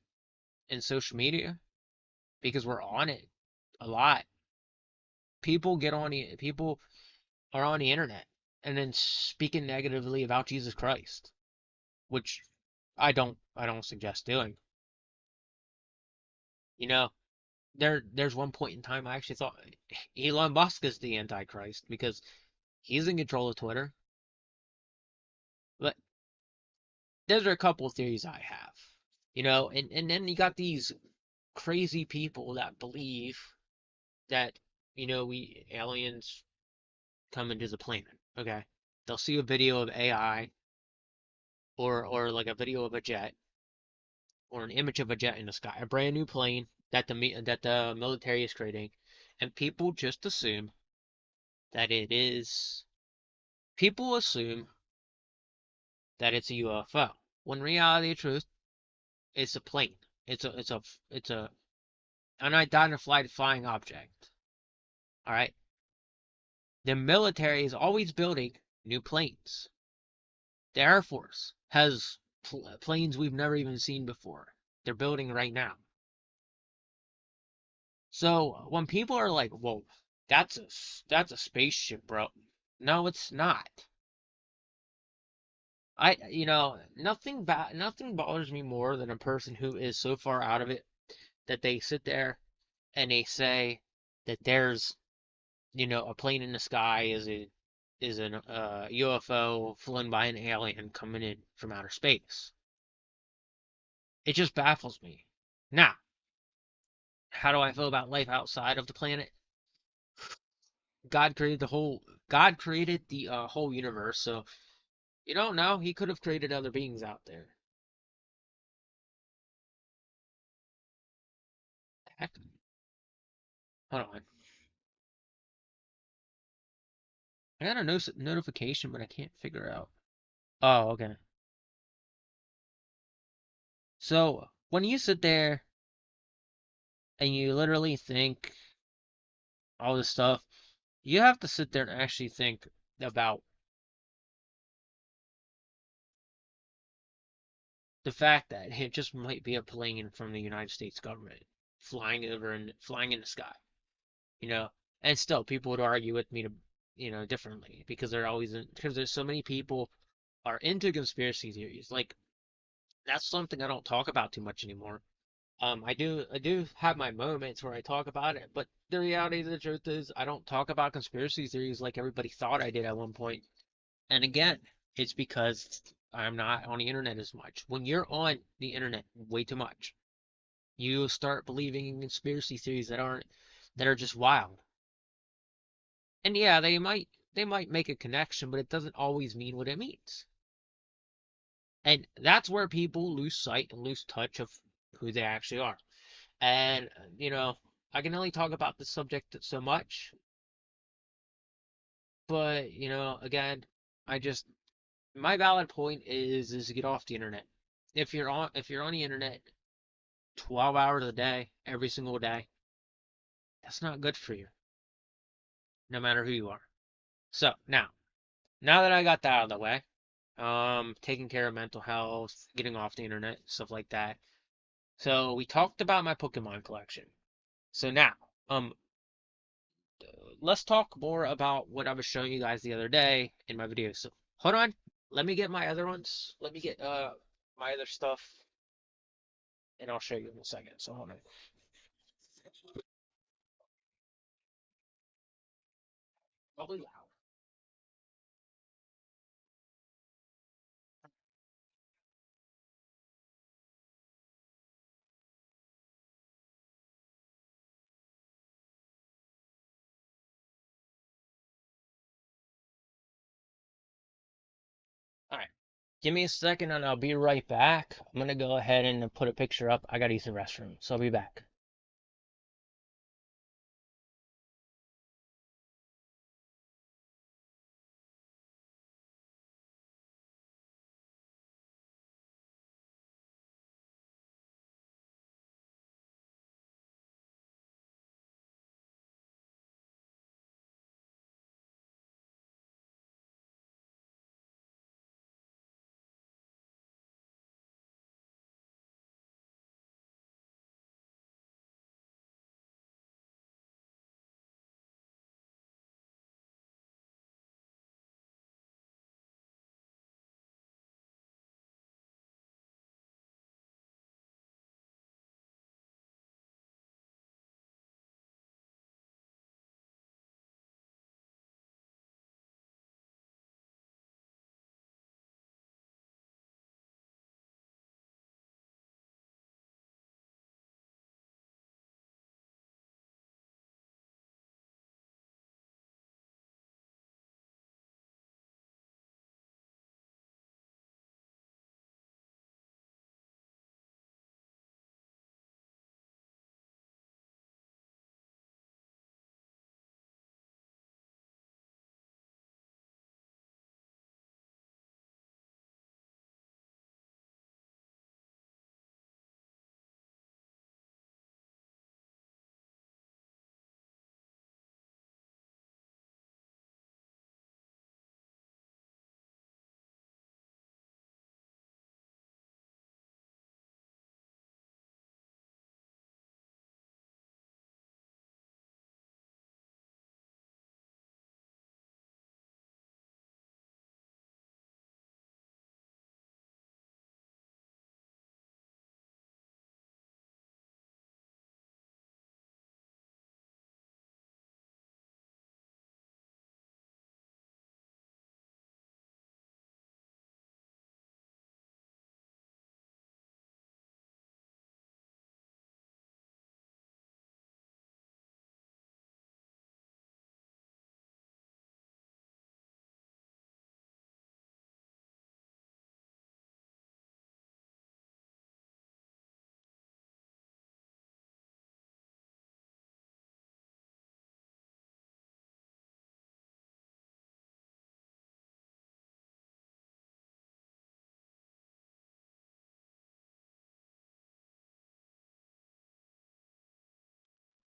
and social media? Because we're on it a lot. People are on the internet and then speaking negatively about Jesus Christ, which I don't suggest doing. You know, there's one point in time I actually thought Elon Musk is the Antichrist because he's in control of Twitter. But those are a couple of theories I have. And then you got these crazy people that believe that, we aliens come into the planet. Okay. They'll see a video of AI, or like a video of a jet, or an image of a jet in the sky, a brand new plane that the military is creating, and people just assume that it is. People assume that it's a UFO. When in reality, the truth, it's a plane. It's a unidentified flying object. All right. The military is always building new planes. The Air Force has planes we've never even seen before. They're building right now. So when people are like, "Whoa, that's a spaceship, bro," no, it's not. Nothing bothers me more than a person who is so far out of it that they sit there and they say that there's, a plane in the sky is an UFO flown by an alien coming in from outer space. It just baffles me. Now, how do I feel about life outside of the planet? God created the whole universe, so you don't know. He could have created other beings out there. Heck, hold on. I got a notification, but I can't figure out. Oh, okay. So when you sit there and you literally think all this stuff, you have to sit there and actually think about the fact that it just might be a plane from the United States government flying over and flying in the sky, you know. And still, people would argue with me to, differently because because there's so many people are into conspiracy theories. Like that's something I don't talk about too much anymore. I do have my moments where I talk about it, but the reality of the truth is I don't talk about conspiracy theories like everybody thought I did at one point. And again, it's because I'm not on the internet as much. When you're on the internet way too much, you start believing in conspiracy theories that are just wild. And yeah, they might make a connection, but it doesn't always mean what it means. And that's where people lose sight and lose touch of who they actually are. And, I can only talk about this subject so much, but, again, I just my valid point is to get off the internet. If you're on the internet 12 hours a day, every single day, that's not good for you, no matter who you are. So now that I got that out of the way, taking care of mental health, getting off the internet, stuff like that. So we talked about my Pokemon collection. So now, um, let's talk more about what I was showing you guys the other day in my video. So hold on, let me get my other ones. Let me get my other stuff, and I'll show you in a second. So hold on. Probably loud. All right, give me a second, and I'll be right back. I'm gonna go ahead and put a picture up. I gotta use the restroom, so I'll be back.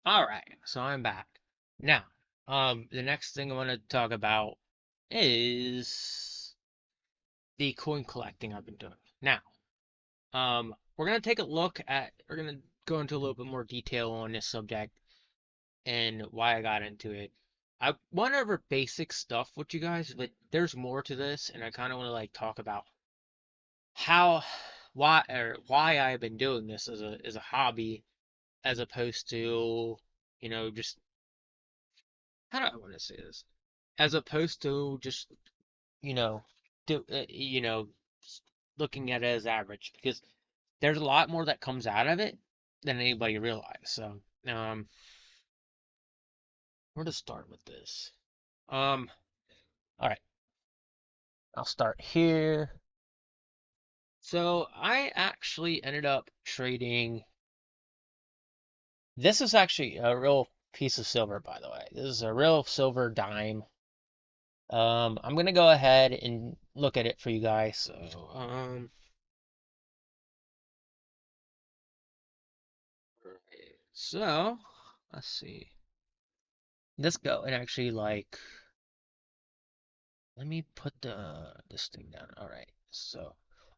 All right, so I'm back. Now, the next thing I want to talk about is the coin collecting I've been doing. Now, we're gonna go into a little bit more detail on this subject and why I got into it. I went over basic stuff with you guys, but there's more to this, and I kind of want to like talk about how, why I've been doing this as a hobby, as opposed to, just how do I want to say this? As opposed to just, you know, do looking at it as average, because there's a lot more that comes out of it than anybody realizes. So, where to start with this? All right, I'll start here. So I actually ended up trading. This is actually a real piece of silver, by the way. This is a real silver dime. I'm gonna go ahead and look at it for you guys. So let's see. Let's go and actually like let me put this thing down. All right.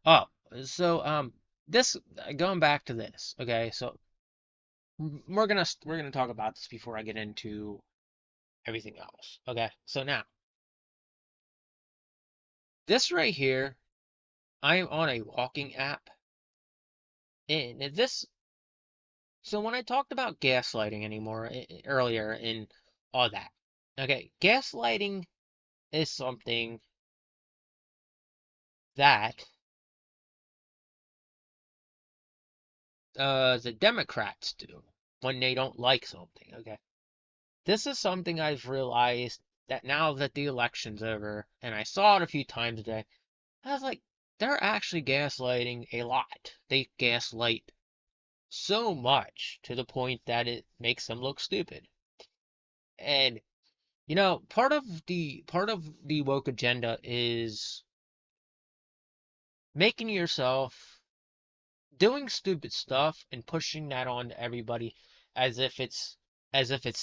Oh, so this going back to this. Okay, so we're gonna talk about this before I get into everything else. Okay, so now this right here, I am on a walking app, and this. So when I talked about gaslighting anymore earlier and all that, okay, gaslighting is something that the Democrats do when they don't like something. Okay, this is something I've realized that now that the election's over, and I saw it a few times today, I was like, they're actually gaslighting a lot. They gaslight so much to the point that it makes them look stupid. And part of the woke agenda is making yourself doing stupid stuff and pushing that on to everybody as if it's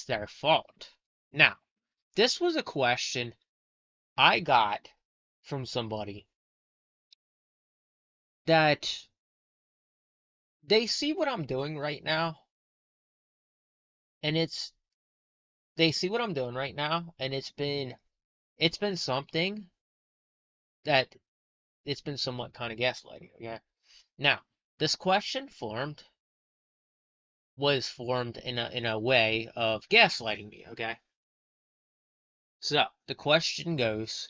their fault. Now, this was a question I got from somebody that they see what I'm doing right now, and they see what I'm doing right now, and it's been something that it's been somewhat kind of gaslighting. Okay. Now, this question was formed in a way of gaslighting me. Okay. So the question goes,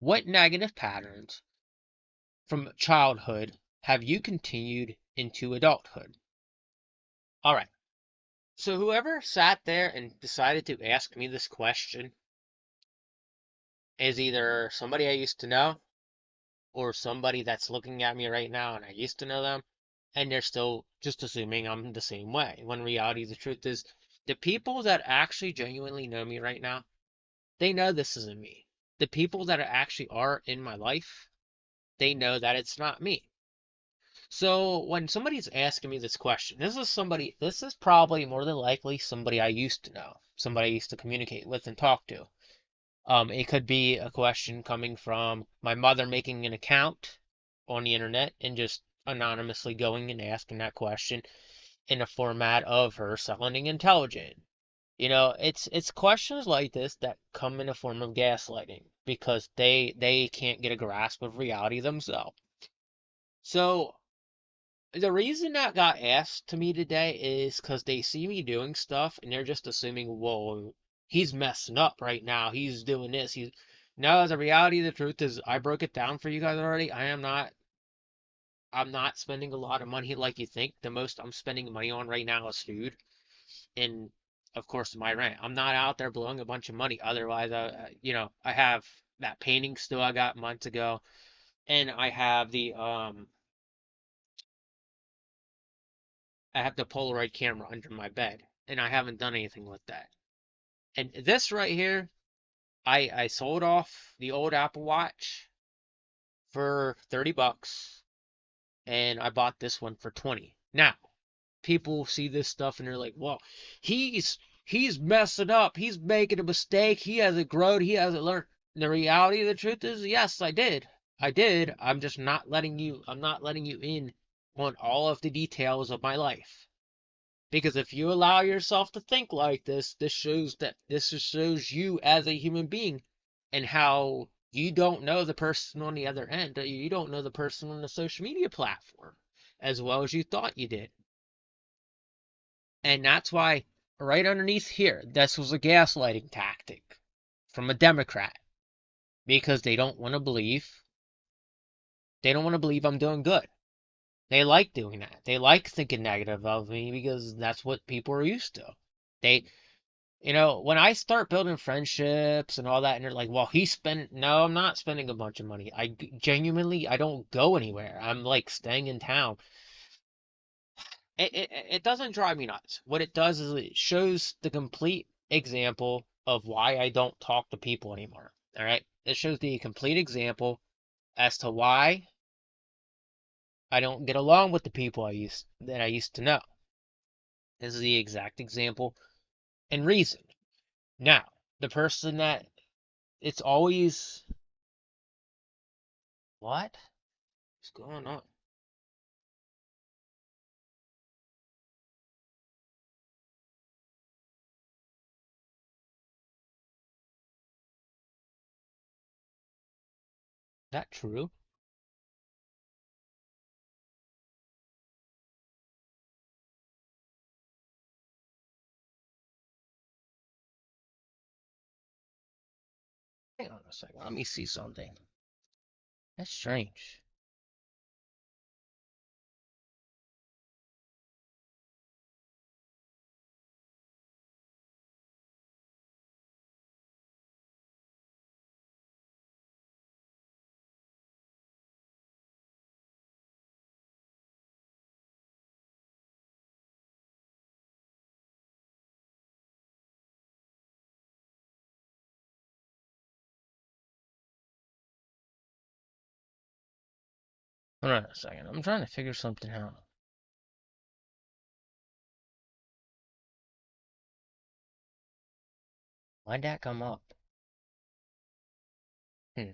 what negative patterns from childhood have you continued into adulthood? All right. So whoever sat there and decided to ask me this question is either somebody I used to know or somebody that's looking at me right now and I used to know them, and they're still just assuming I'm the same way. When in reality, the truth is, the people that actually genuinely know me right now, they know this isn't me. The people that actually are in my life, they know that it's not me. So when somebody's asking me this question, this is probably more than likely somebody I used to know, somebody I used to communicate with and talk to. It could be a question coming from my mother making an account on the internet and just anonymously going and asking that question in a format of her sounding intelligent. It's questions like this that come in a form of gaslighting because they can't get a grasp of reality themselves. So the reason that got asked to me today is because they see me doing stuff and they're just assuming, whoa, he's messing up right now. He's doing this. He's No, the reality of the truth is I broke it down for you guys already. I'm not spending a lot of money like you think. The most I'm spending money on right now is food and of course my rent. I'm not out there blowing a bunch of money. Otherwise, I have that painting still I got months ago, and I have the Polaroid camera under my bed, and I haven't done anything with that. And this right here, I sold off the old Apple Watch for $30, and I bought this one for 20. Now, people see this stuff and they're like, well, he's messing up. He's making a mistake. He hasn't grown. He hasn't learned. The reality of the truth is, yes, I did. I did. I'm not letting you in on all of the details of my life. Because if you allow yourself to think like this just shows you as a human being and how you don't know the person on the other end. You don't know the person on the social media platform as well as you thought you did. And that's why right underneath here, this was a gaslighting tactic from a Democrat because they don't want to believe I'm doing good. They like doing that. They like thinking negative of me because that's what people are used to. They, when I start building friendships and all that, and they're like, well, no, I'm not spending a bunch of money. I don't go anywhere. I'm like staying in town. It doesn't drive me nuts. What it does is it shows the complete example of why I don't talk to people anymore. All right. It shows the complete example as to why I don't get along with the people that I used to know. This is the exact example and reason. Now, the person that it's always what? What's going on? Is that true? Hang on a second. Let me see something. That's strange. Hold on a second. I'm trying to figure something out. Why'd that come up? Hmm.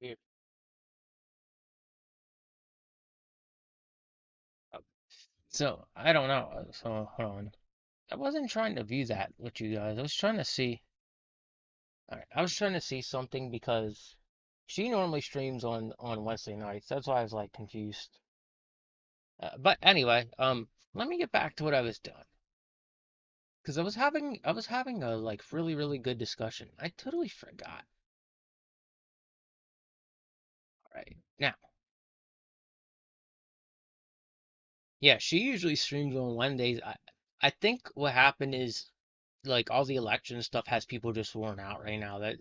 Weird. So, I don't know. So, hold on. I wasn't trying to view that with you guys. I was trying to see. Alright, I was trying to see something because she normally streams on Wednesday nights. That's why I was like confused. But anyway, let me get back to what I was doing because I was having a like really good discussion. I totally forgot. All right, now, yeah, she usually streams on Wednesdays. I think what happened is like all the election stuff has people just worn out right now. That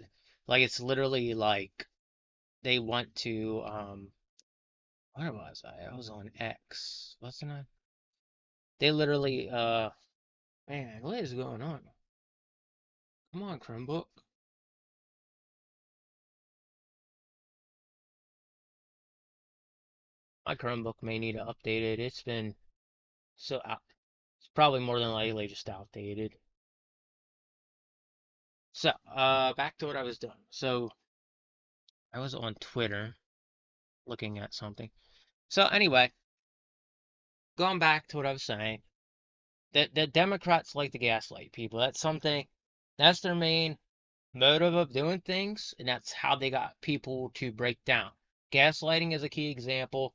like it's literally like they want to where was I? I was on X, wasn't I? They literally man, what is going on? Come on, Chromebook. My Chromebook may need to update it. It's been so out. It's probably more than likely just outdated. So, back to what I was doing. So, I was on Twitter looking at something. So, anyway, going back to what I was saying, the Democrats like to gaslight people. That's their main motive of doing things, and that's how they got people to break down. Gaslighting is a key example.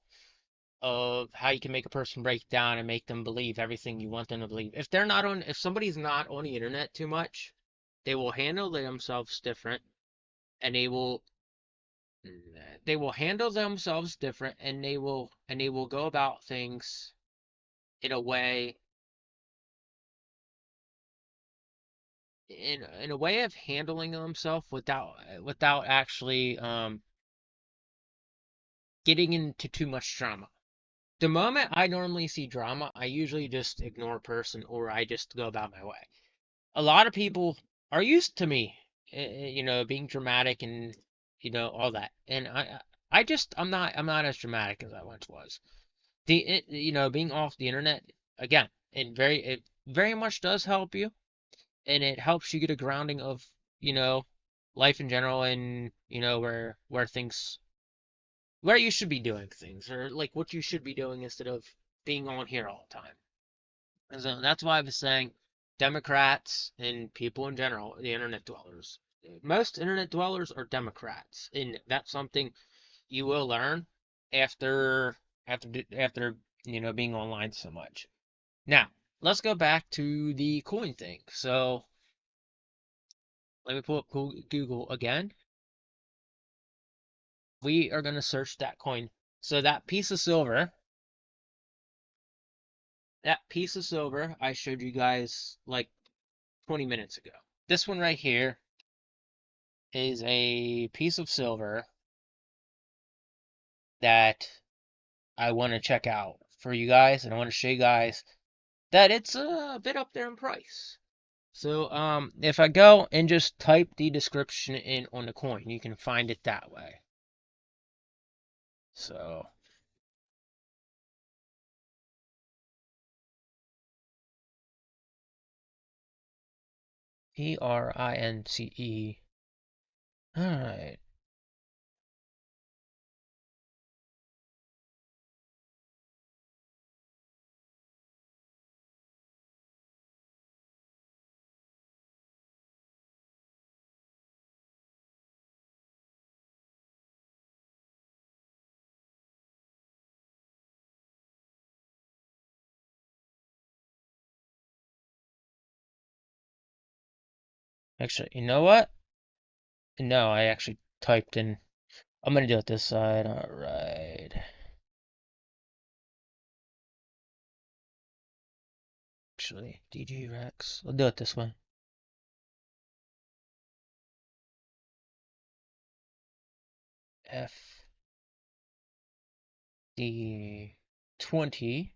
of how you can make a person break down and make them believe everything you want them to believe. If somebody's not on the internet too much, they will handle themselves different, and they will handle themselves different, and they will go about things in a way in a way of handling themselves without actually getting into too much drama. The moment I normally see drama, I usually just ignore a person or I just go about my way. A lot of people are used to me, being dramatic and all that, and I'm not as dramatic as I once was. Being off the internet again, it very much does help you, and it helps you get a grounding of you know life in general, and where you should be doing things, or like what you should be doing instead of being on here all the time. And so that's why I was saying Democrats and people in general, the internet dwellers. Most internet dwellers are Democrats, and that's something you will learn after being online so much. Now, let's go back to the coin thing. So, let me pull up Google again. We are going to search that coin. So that piece of silver I showed you guys like 20 minutes ago. This one right here is a piece of silver that I want to check out for you guys, and I want to show you guys that it's a bit up there in price. So, if I go and just type the description in on the coin, you can find it that way. So, Prince. All right. Actually, you know what? No, I actually typed in. I'm gonna do it this side. All right. Actually, DG Rex. I'll do it this way. FD20.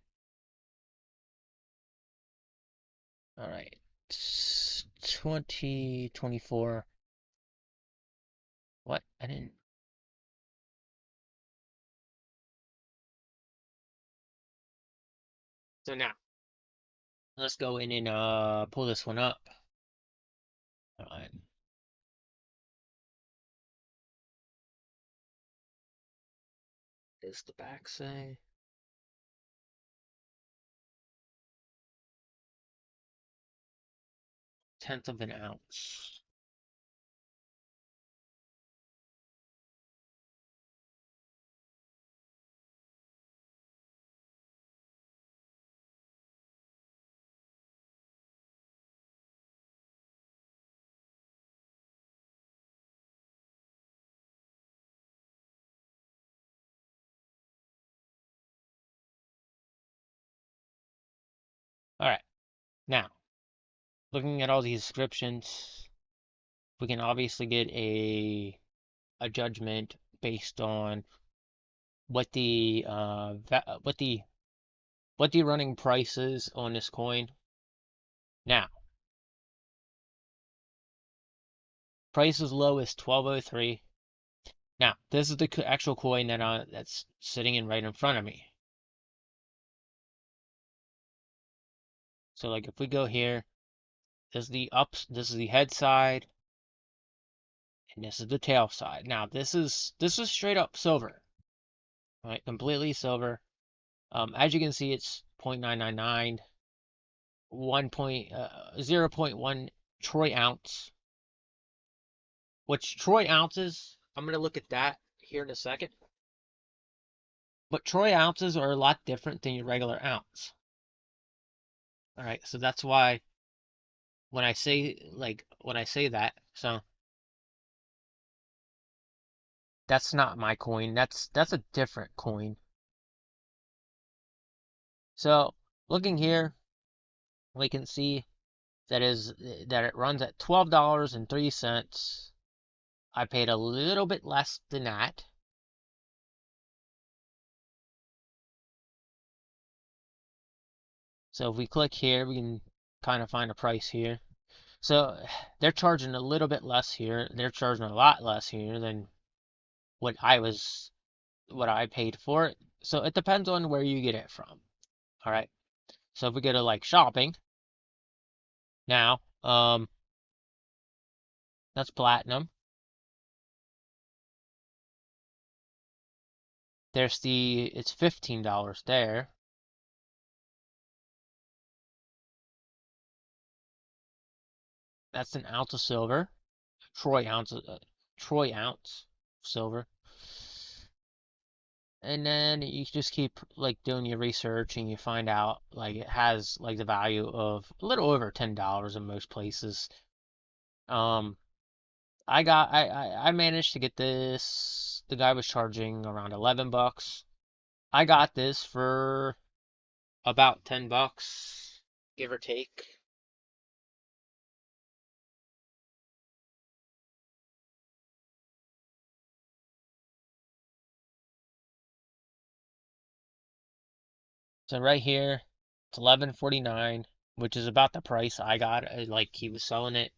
All right. 2024. What? I didn't. So now, let's go in and pull this one up. All right. Is the back say? Tenth of an ounce. All right. Now, looking at all these descriptions, we can obviously get a judgment based on what the running price is on this coin. Now, price as low as 1203. Now, this is the actual coin that's sitting in right in front of me. So like if we go here, this is the head side, and this is the tail side. Now this is straight up silver, right? Completely silver. As you can see, it's 0.999, 0.1 troy ounce, which troy ounces, I'm gonna look at that here in a second. But troy ounces are a lot different than your regular ounce. All right, so that's why when I say that, so that's not my coin. That's a different coin. So looking here, we can see that it runs at $12.03. I paid a little bit less than that. So if we click here, we can kind of find a price here. So they're charging a little bit less here. They're charging a lot less here than what what I paid for it. So it depends on where you get it from. All right. So if we go to like shopping now, that's platinum. It's $15 there. That's an ounce of silver, troy ounce, troy ounce silver. And then you just keep like doing your research and you find out like it has like the value of a little over $10 in most places. Um, I managed to get this. The guy was charging around 11 bucks. I got this for about 10 bucks, give or take. So right here, it's 11.49, which is about the price I got. Like he was selling it.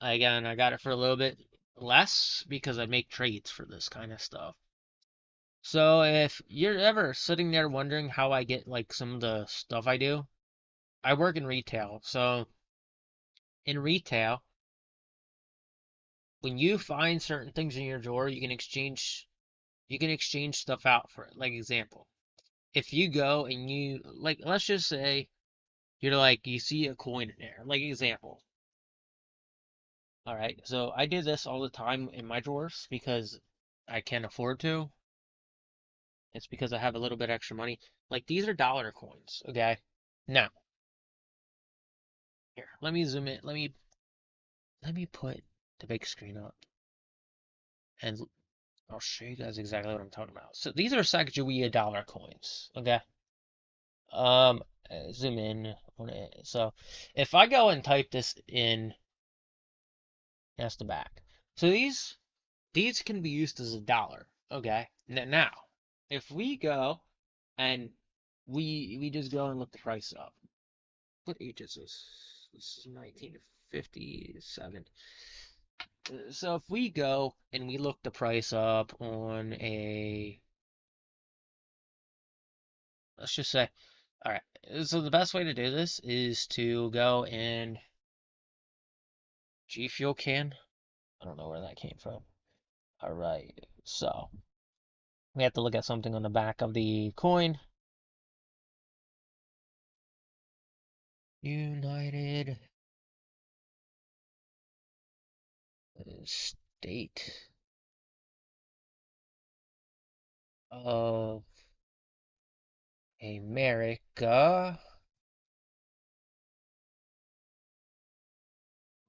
Again, I got it for a little bit less because I make trades for this kind of stuff. So if you're ever sitting there wondering how I get like some of the stuff I do, I work in retail. So in retail, when you find certain things in your drawer, you can exchange stuff out for it. Like example, if you go and you like let's just say you're like you see a coin in there. Like example. All right. So I do this all the time in my drawers because I can afford to. It's because I have a little bit extra money. Like these are dollar coins, okay? Now, here, let me zoom in. Let me put the big screen up and I'll show you guys exactly what I'm talking about. So these are Sacagawea dollar coins, okay? Um, zoom in on it. So if I go and type this in, that's the back. So these can be used as a dollar, okay? Now, if we go and we just go and look the price up. What age is this? This is 1957. So if we go and we look the price up on let's just say, all right. So the best way to do this is to go and G Fuel can. I don't know where that came from. All right. So we have to look at something on the back of the coin. United State of America.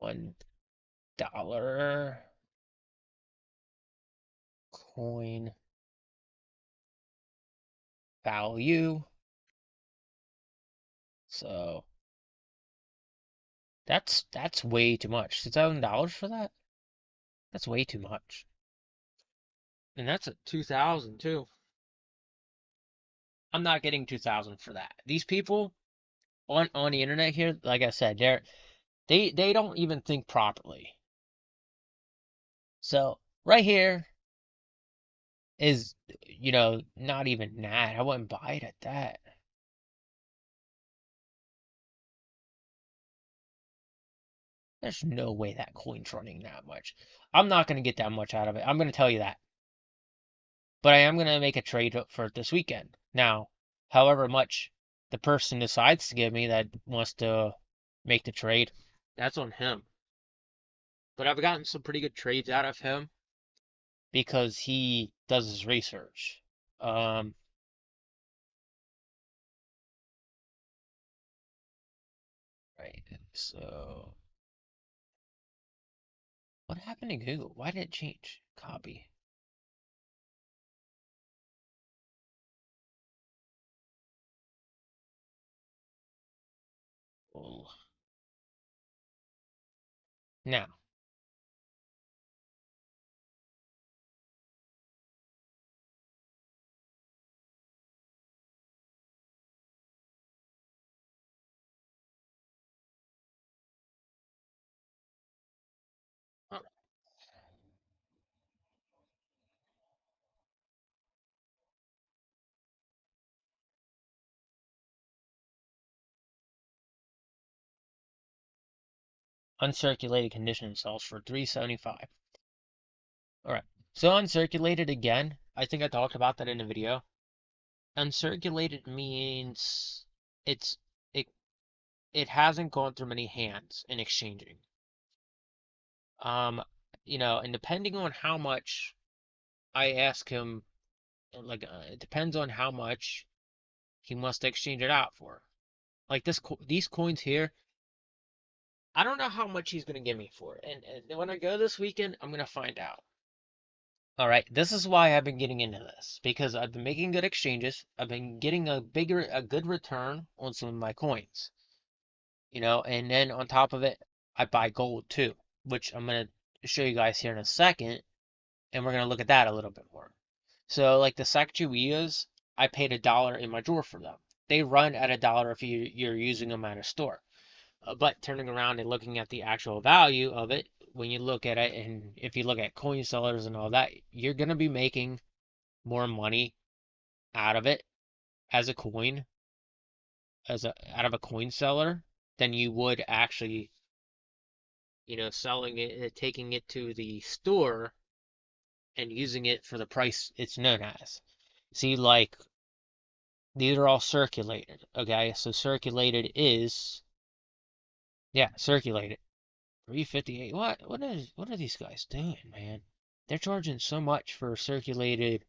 $1 coin value. So that's way too much. $6,000 for that? That's way too much. And that's at 2000 too. I'm not getting 2000 for that. These people on the internet here, like I said, they don't even think properly. So right here is not even that. I wouldn't buy it at that. There's no way that coin's running that much. I'm not gonna get that much out of it. I'm gonna tell you that. But I am gonna make a trade for it this weekend. Now, however much the person decides to give me that wants to make the trade, that's on him. But I've gotten some pretty good trades out of him because he does his research. Um, So what happened to Google? Why did it change? Copy. Well, now, uh, uncirculated condition sells for 375. All right. So uncirculated again. I think I talked about that in the video. Uncirculated means it's it it hasn't gone through many hands in exchanging. Um, and depending on how much I ask him, like it depends on how much he wants to exchange it out for. Like these coins here, I don't know how much he's gonna give me for it. And when I go this weekend, I'm gonna find out. All right, this is why I've been getting into this because I've been making good exchanges. I've been getting a good return on some of my coins, and then on top of it, I buy gold too, which I'm gonna show you guys here in a second, and we're gonna look at that a little bit more. So like the Sacagaweas, I paid $1 in my drawer for them. They run at $1 if you're using them at a store. But turning around and looking at the actual value of it, when you look at it, and if you look at coin sellers and all that, you're gonna be making more money out of it as a coin, out of a coin seller, than you would actually, selling it, taking it to the store and using it for the price it's known as. See, like these are all circulated. Okay, so circulated is, yeah, circulated. 358. What are these guys doing, man? They're charging so much for circulated,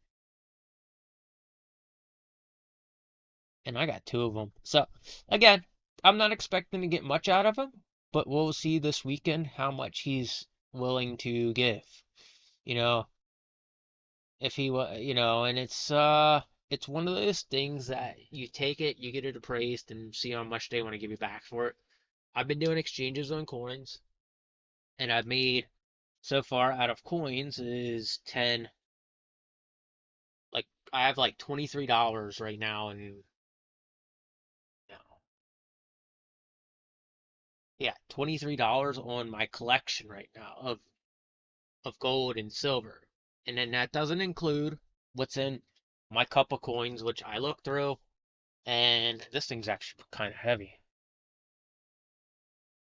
and I got two of them. So again, I'm not expecting to get much out of him, but we'll see this weekend how much he's willing to give. You know, if he and it's one of those things that you take it, you get it appraised, and see how much they want to give you back for it. I've been doing exchanges on coins, and I've made so far out of coins is 10, like I have like $23 right now, and yeah, $23 on my collection right now of gold and silver. And then that doesn't include what's in my cup of coins, which I look through, and this thing's actually kind of heavy.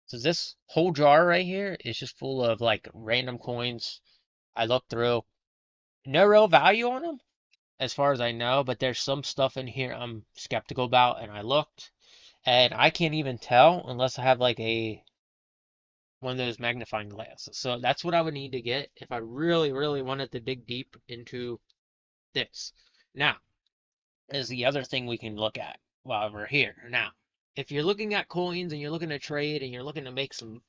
So this whole jar right here is just full of like random coins I look through. No real value on them, as far as I know, but there's some stuff in here I'm skeptical about, and I looked, and I can't even tell unless I have like a one of those magnifying glasses. So that's what I would need to get if I really, really wanted to dig deep into this. Now, is the other thing we can look at while we're here. Now, if you're looking at coins and you're looking to trade and you're looking to make some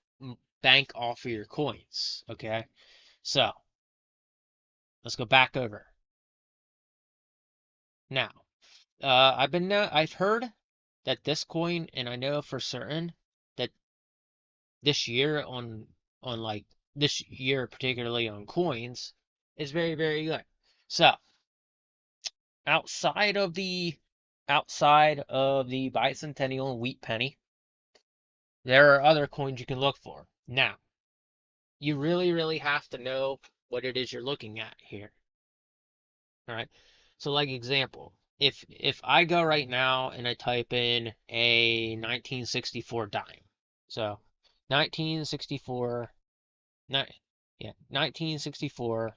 bank off of your coins, okay? So let's go back over. Now, I've heard that this coin, and I know for certain that this year on like this year particularly on coins is very, very good. So outside of the bicentennial wheat penny, there are other coins you can look for. Now, you really, really have to know what it is you're looking at here. All right. So like example, if I go right now and I type in a 1964 dime. So 1964 yeah, 1964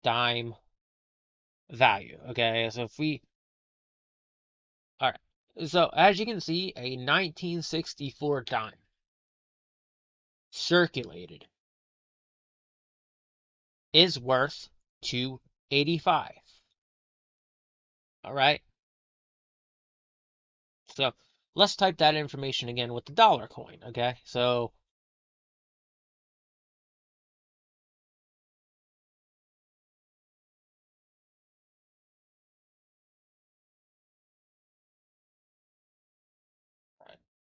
dime value. Okay, so if we all right. So as you can see, a 1964 dime circulated is worth 285. All right. So let's type that information again with the dollar coin. Okay, so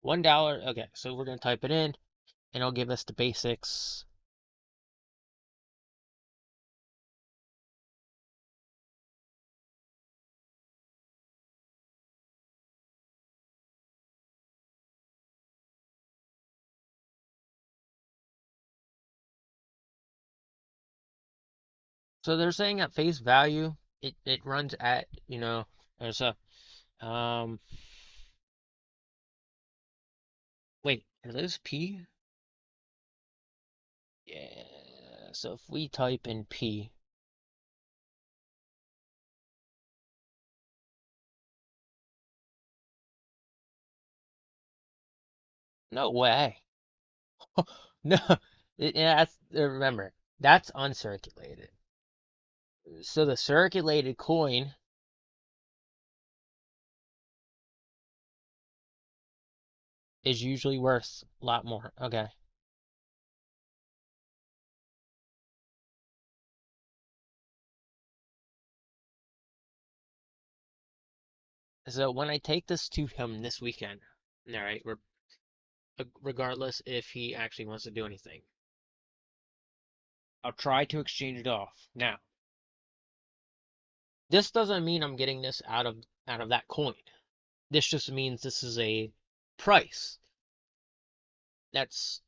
$1. Okay, so we're gonna type it in, and it'll give us the basics. So they're saying at face value, it runs at, there's a um wait, are those P? Yeah. So if we type in P, no way. No, yeah, remember, that's uncirculated. So the circulated coin is usually worth a lot more. Okay. So when I take this to him this weekend, all right, regardless if he actually wants to do anything, I'll try to exchange it off. Now, this doesn't mean I'm getting this out of that coin. This just means this is a price that's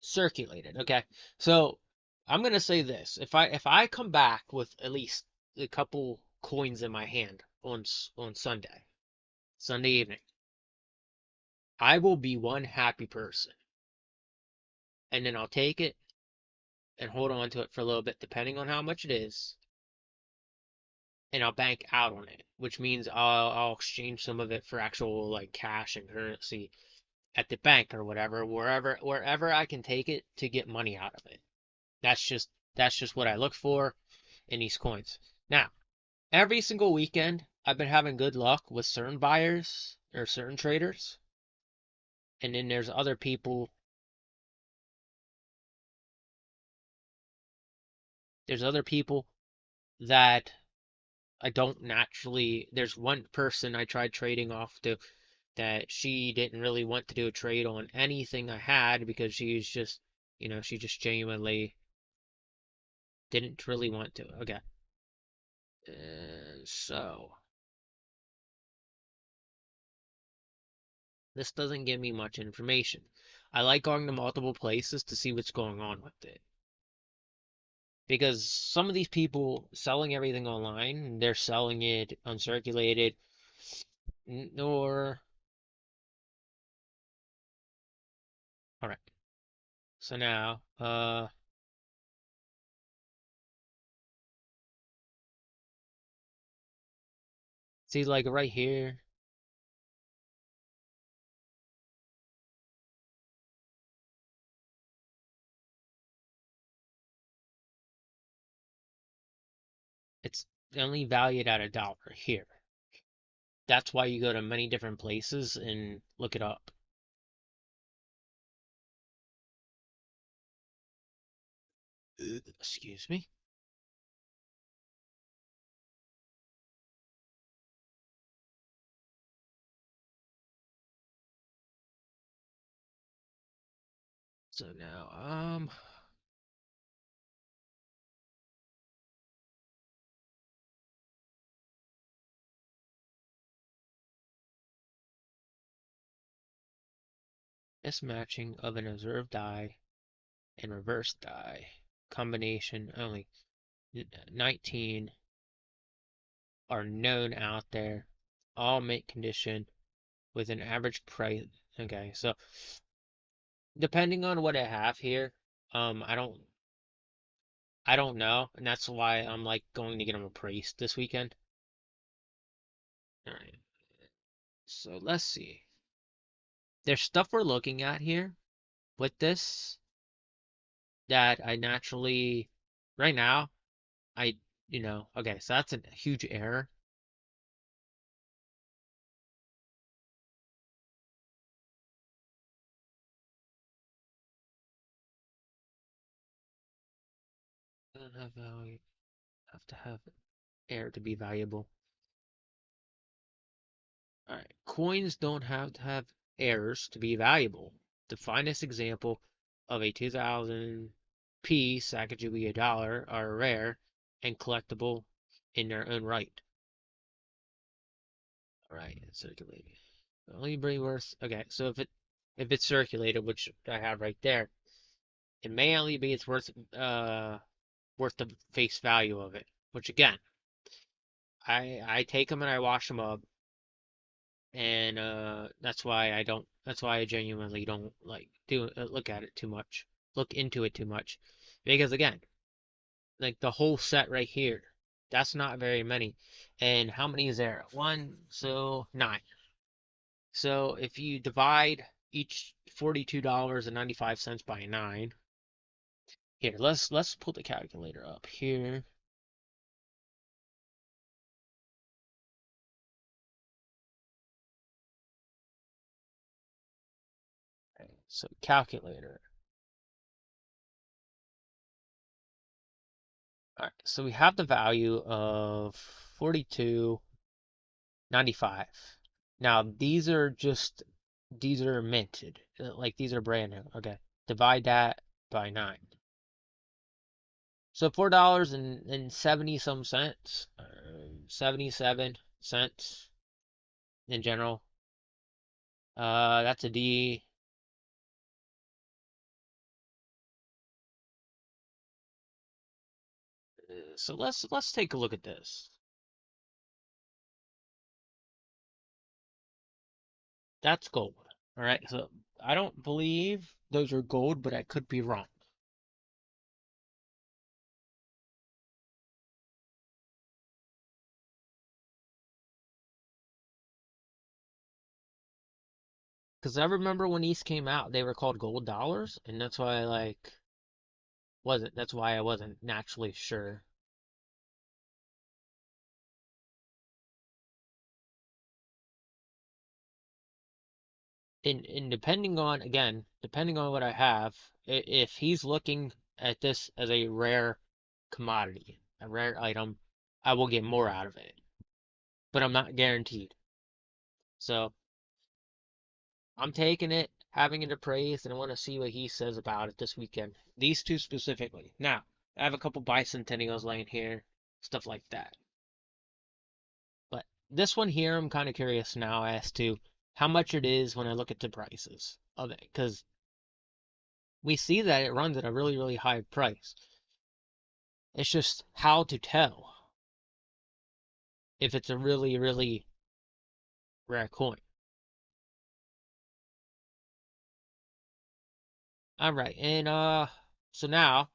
circulated. Okay, so I'm gonna say this: if I come back with at least a couple coins in my hand on Sunday evening, I will be one happy person, and then I'll take it and hold on to it for a little bit, depending on how much it is, and I'll bank out on it, which means I'll exchange some of it for actual like cash and currency at the bank or whatever, wherever I can take it to get money out of it. That's just what I look for in these coins. Now, every single weekend, I've been having good luck with certain buyers or certain traders, and then there's other people that I don't naturally. There's one person I tried trading off to that she didn't really want to do a trade on anything I had because she just genuinely didn't really want to. Okay. So this doesn't give me much information. I like going to multiple places to see what's going on with it. Because some of these people selling everything online, they're selling it uncirculated, or all right. So now, see, like right here. It's only valued at $1 here. That's why you go to many different places and look it up. Excuse me. So now, mismatching of an observed die and reverse die combination only 19 are known out there. All mint condition with an average price. Okay, so depending on what I have here, um, I don't, I don't know, and that's why I'm like going to get them appraised this weekend. All right, so let's see. There's stuff we're looking at here with this that I naturally, right now, I, okay, so that's a huge error. Doesn't have value. Have to have air to be valuable. All right. Coins don't have to have errors to be valuable. The finest example of a 2000 p Sacagawea dollar are rare and collectible in their own right. All right, it's circulated. Only be worth. Okay, so if it's circulated, which I have right there, it may only be it's worth the face value of it. Which again, I take them and I wash them up, and that's why I don't. That's why I genuinely don't like do look at it too much, look into it too much, because again, like the whole set right here, that's not very many. And how many is there? One, so nine. So if you divide each $42.95 by nine, here let's pull the calculator up here. So calculator. All right, so we have the value of 42.95. Now these are minted. Like these are brand new. Okay. Divide that by 9. So $4 and 70 some cents, 77 cents in general. That's a D. So let's take a look at this. That's gold. All right. So I don't believe those are gold, but I could be wrong. Because I remember when these came out, they were called gold dollars, and that's why I like wasn't. That's why I wasn't naturally sure. And depending on again, depending on what I have, if he's looking at this as a rare commodity, a rare item, I will get more out of it. But I'm not guaranteed. So I'm taking it, having it appraised, and I want to see what he says about it this weekend. These two specifically. Now, I have a couple bicentennials laying here, stuff like that. But this one here, I'm kind of curious now as to how much it is when I look at the prices of it, because we see that it runs at a really, really high price. It's just how to tell if it's a really, really rare coin. All right, and so now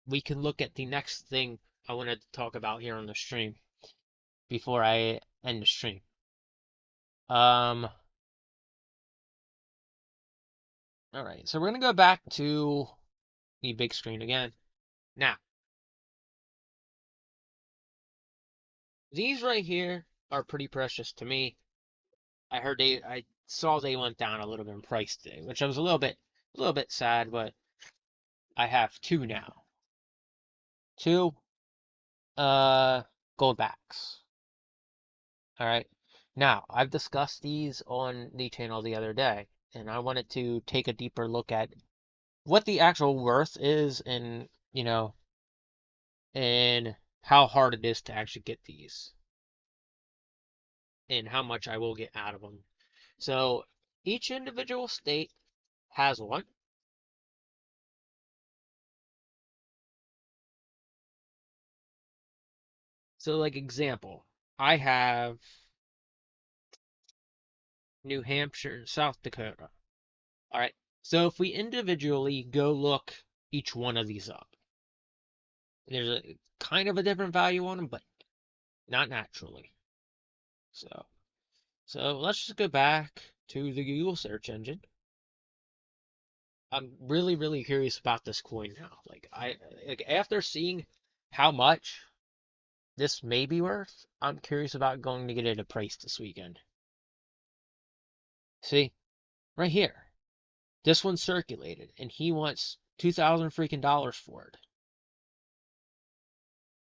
we can look at the next thing I wanted to talk about here on the stream before I end the stream. Um, all right, so we're gonna go back to the big screen again. Now, these right here are pretty precious to me. I saw they went down a little bit in price today, which I was a little bit sad, but I have two now. Two uh gold backs. All right. Now, I've discussed these on the channel the other day, and I wanted to take a deeper look at what the actual worth is and how hard it is to actually get these and how much I will get out of them. So, each individual state has one. So, like example, I have New Hampshire and South Dakota. All right. So, if we individually go look each one of these up, there's a kind of a different value on them, but not naturally. So, so let's just go back to the Google search engine. I'm really, really curious about this coin now. Like after seeing how much this may be worth, I'm curious about going to get it appraised this weekend. See, right here, this one's circulated, and he wants 2,000 freaking dollars for it.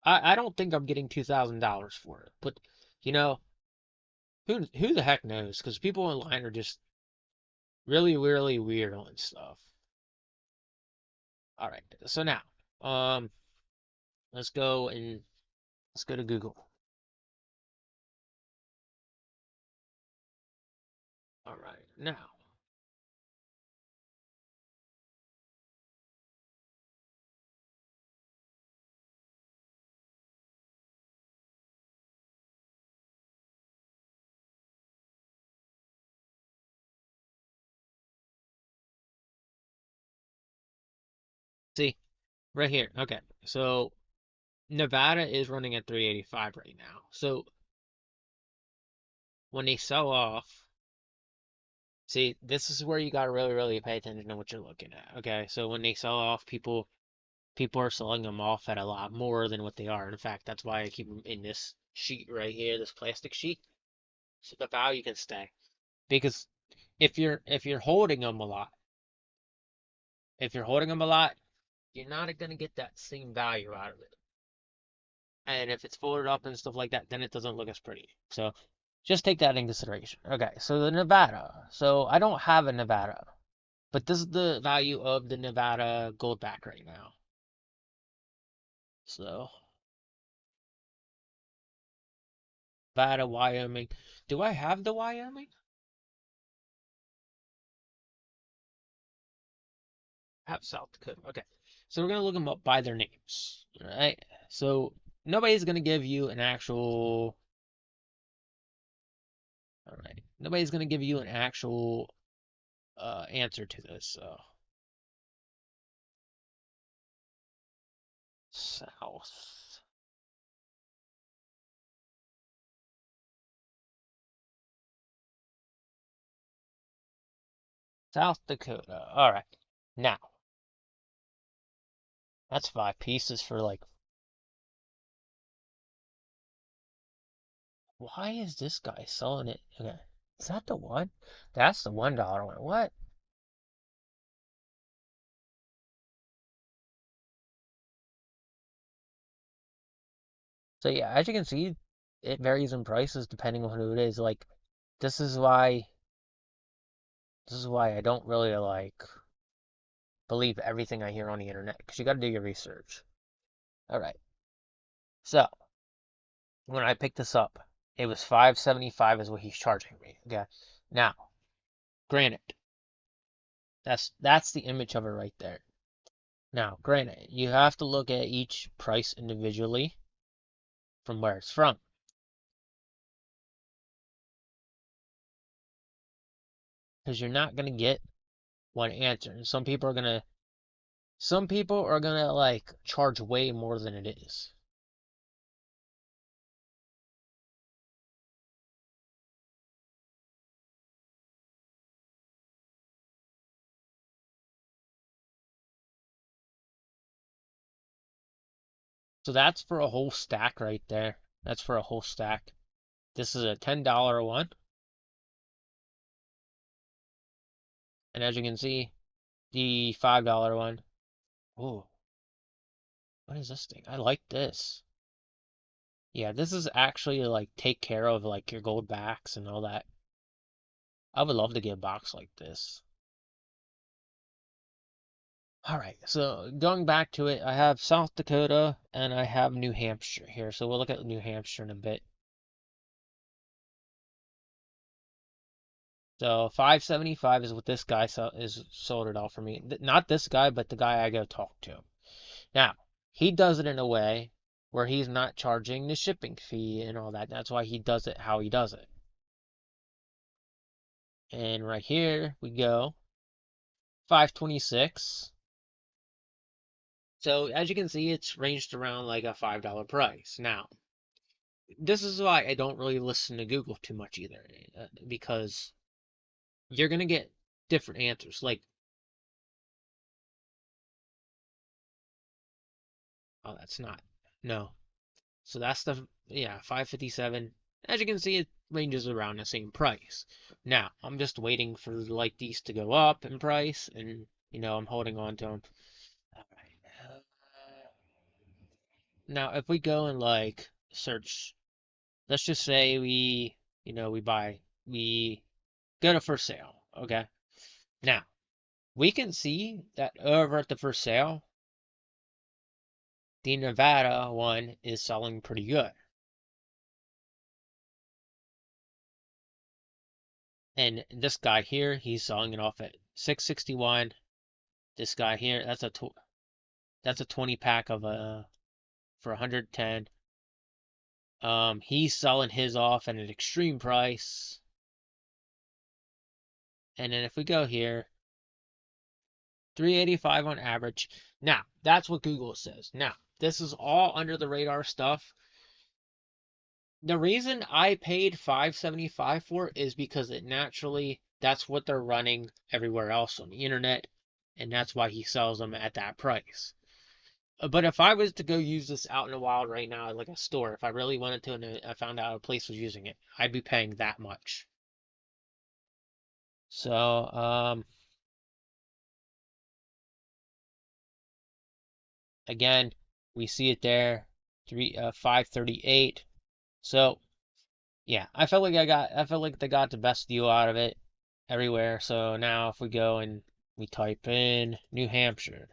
I don't think I'm getting $2,000 for it, but you know, who the heck knows? Because people online are just really, really weird on stuff. All right, so now, um, let's go and let's go to Google. All right, now, see right here. Okay, so Nevada is running at 385 right now. So when they sell off, see, this is where you gotta really, really pay attention to what you're looking at. Okay, so when they sell off, people are selling them off at a lot more than what they are. In fact, that's why I keep them in this sheet right here, this plastic sheet, so the value can stay. Because if you're holding them a lot, if you're holding them a lot, you're not gonna get that same value out of it. And if it's folded up and stuff like that, then it doesn't look as pretty. So just take that in consideration. Okay, so the Nevada. So I don't have a Nevada, but this is the value of the Nevada gold back right now. So Nevada, Wyoming. Do I have the Wyoming? I have South Dakota. Okay. So we're gonna look them up by their names. All right. So nobody's gonna give you an actual. All right. Nobody's gonna give you an actual answer to this. So South. South Dakota. All right. Now, that's 5 pieces for like. Why is this guy selling it? Okay. Is that the one? That's the $1 one. What? So yeah, as you can see, it varies in prices depending on who it is. Like, this is why this is why I don't really like believe everything I hear on the internet because you got to do your research. All right. So when I picked this up, it was 575 is what he's charging me. Okay. Now, granted, that's the image of it right there. Now, granted, you have to look at each price individually from where it's from because you're not gonna get one answer. And some people are gonna like charge way more than it is. So that's for a whole stack right there. That's for a whole stack. This is a $10 one. And as you can see, the $5 one. Oh, what is this thing? I like this. Yeah, this is actually like take care of like your gold backs and all that. I would love to get a box like this. All right, so going back to it, I have South Dakota and I have New Hampshire here. So we'll look at New Hampshire in a bit. So 575 is what this guy is sold it off for me. Not this guy, but the guy I go talk to. Now, he does it in a way where he's not charging the shipping fee and all that. That's why he does it how he does it. And right here we go, 526. So as you can see, it's ranged around like a $5 price. Now, this is why I don't really listen to Google too much either, because you're gonna get different answers. Like, oh, that's not, no. So that's the, yeah, 557. As you can see, it ranges around the same price. Now, I'm just waiting for like these to go up in price, and I'm holding on to them. All right. Now, if we go and like search, let's just say we go to for sale, okay? Now, we can see that over at the for sale, the Nevada one is selling pretty good. And this guy here, he's selling it off at 661. This guy here, that's a 20 pack of for 110. He's selling his off at an extreme price. And then if we go here, 385 on average. Now, that's what Google says. Now, this is all under the radar stuff. The reason I paid 575 for it is because it naturally that's what they're running everywhere else on the internet, and that's why he sells them at that price. But if I was to go use this out in the wild right now, like a store, if I really wanted to and I found out a place was using it, I'd be paying that much. So, again, we see it there, 538. So, yeah, I felt like they got the best deal out of it everywhere. So now if we go and we type in New Hampshire,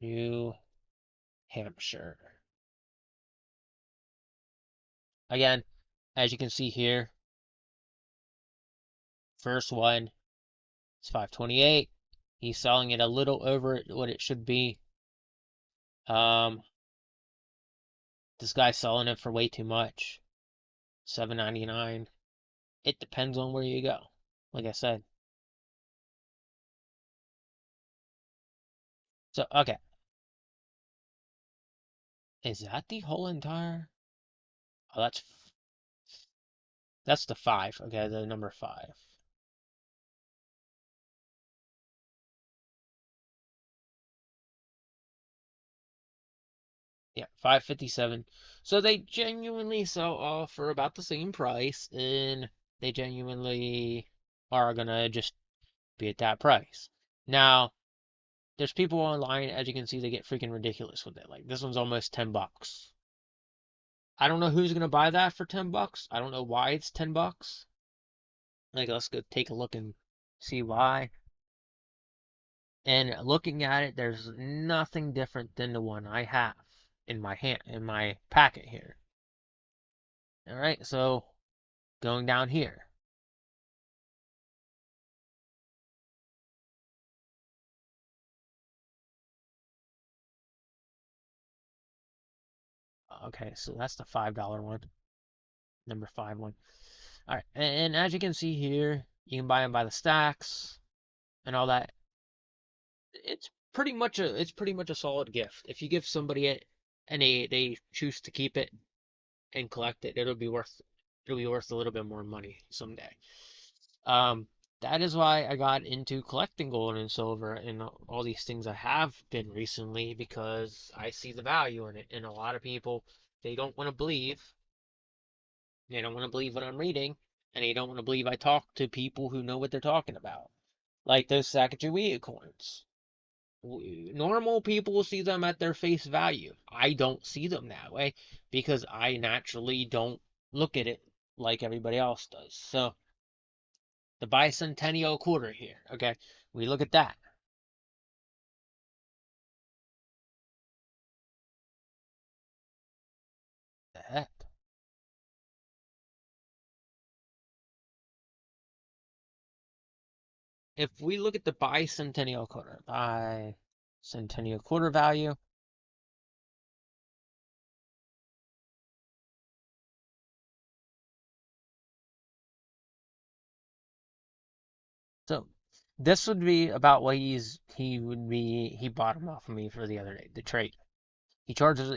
New Hampshire. Again, as you can see here, first one is 528. He's selling it a little over what it should be. Um, this guy's selling it for way too much. 799. It depends on where you go. Like I said. So okay, is that the whole entire? Oh, that's the five. Okay, the number five. Yeah, 557. So they genuinely sell off for about the same price, and they genuinely are gonna just be at that price. Now, there's people online, as you can see, they get freaking ridiculous with it. Like this one's almost $10. I don't know who's gonna buy that for $10. I don't know why it's $10. Like let's go take a look and see why. And looking at it, there's nothing different than the one I have in my packet here. All right, so going down here. Okay, so that's the $5 one, number five one. All right, and as you can see here, you can buy them by the stacks and all that. It's pretty much a solid gift. If you give somebody it and they choose to keep it and collect it, it'll be worth a little bit more money someday. Um, that is why I got into collecting gold and silver and all these things I have been recently because I see the value in it. And a lot of people, they don't want to believe, they don't want to believe what I'm reading, and they don't want to believe I talk to people who know what they're talking about. Like those Sacagawea coins. Normal people see them at their face value. I don't see them that way because I naturally don't look at it like everybody else does. So the bicentennial quarter here. Okay, we look at that. The heck? If we look at the bicentennial quarter value, so this would be about what he bought them off of me for the other day, the trade. He charges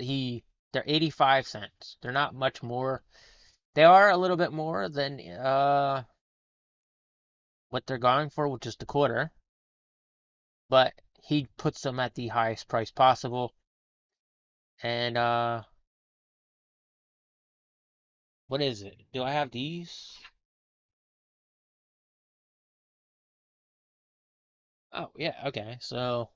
they're 85 cents. They're not much more. They are a little bit more than what they're going for, which is the quarter, but he puts them at the highest price possible. And what is it? Do I have these? Oh, yeah, okay. So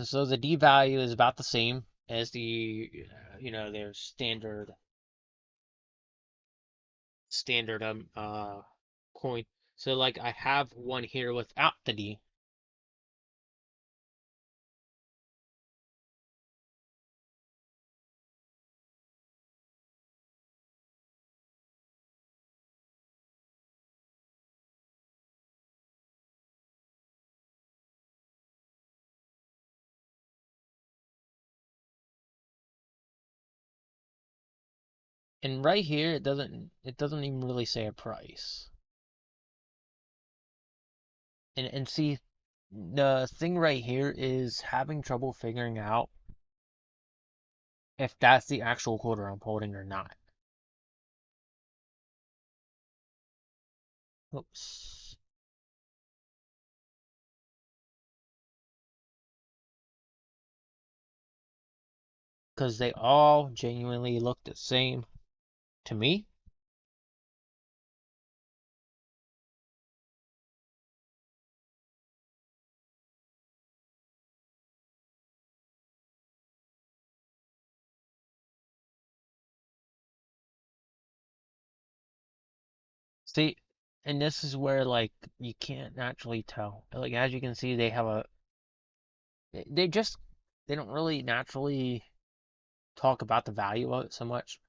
So the D value is about the same as their standard coin. So like I have one here without the D. And right here it doesn't even really say a price. And see, the thing right here is having trouble figuring out if that's the actual quarter I'm holding or not. Oops. Because they all genuinely look the same to me. See, and this is where like you can't naturally tell. Like as you can see, they just they don't really naturally talk about the value of it so much.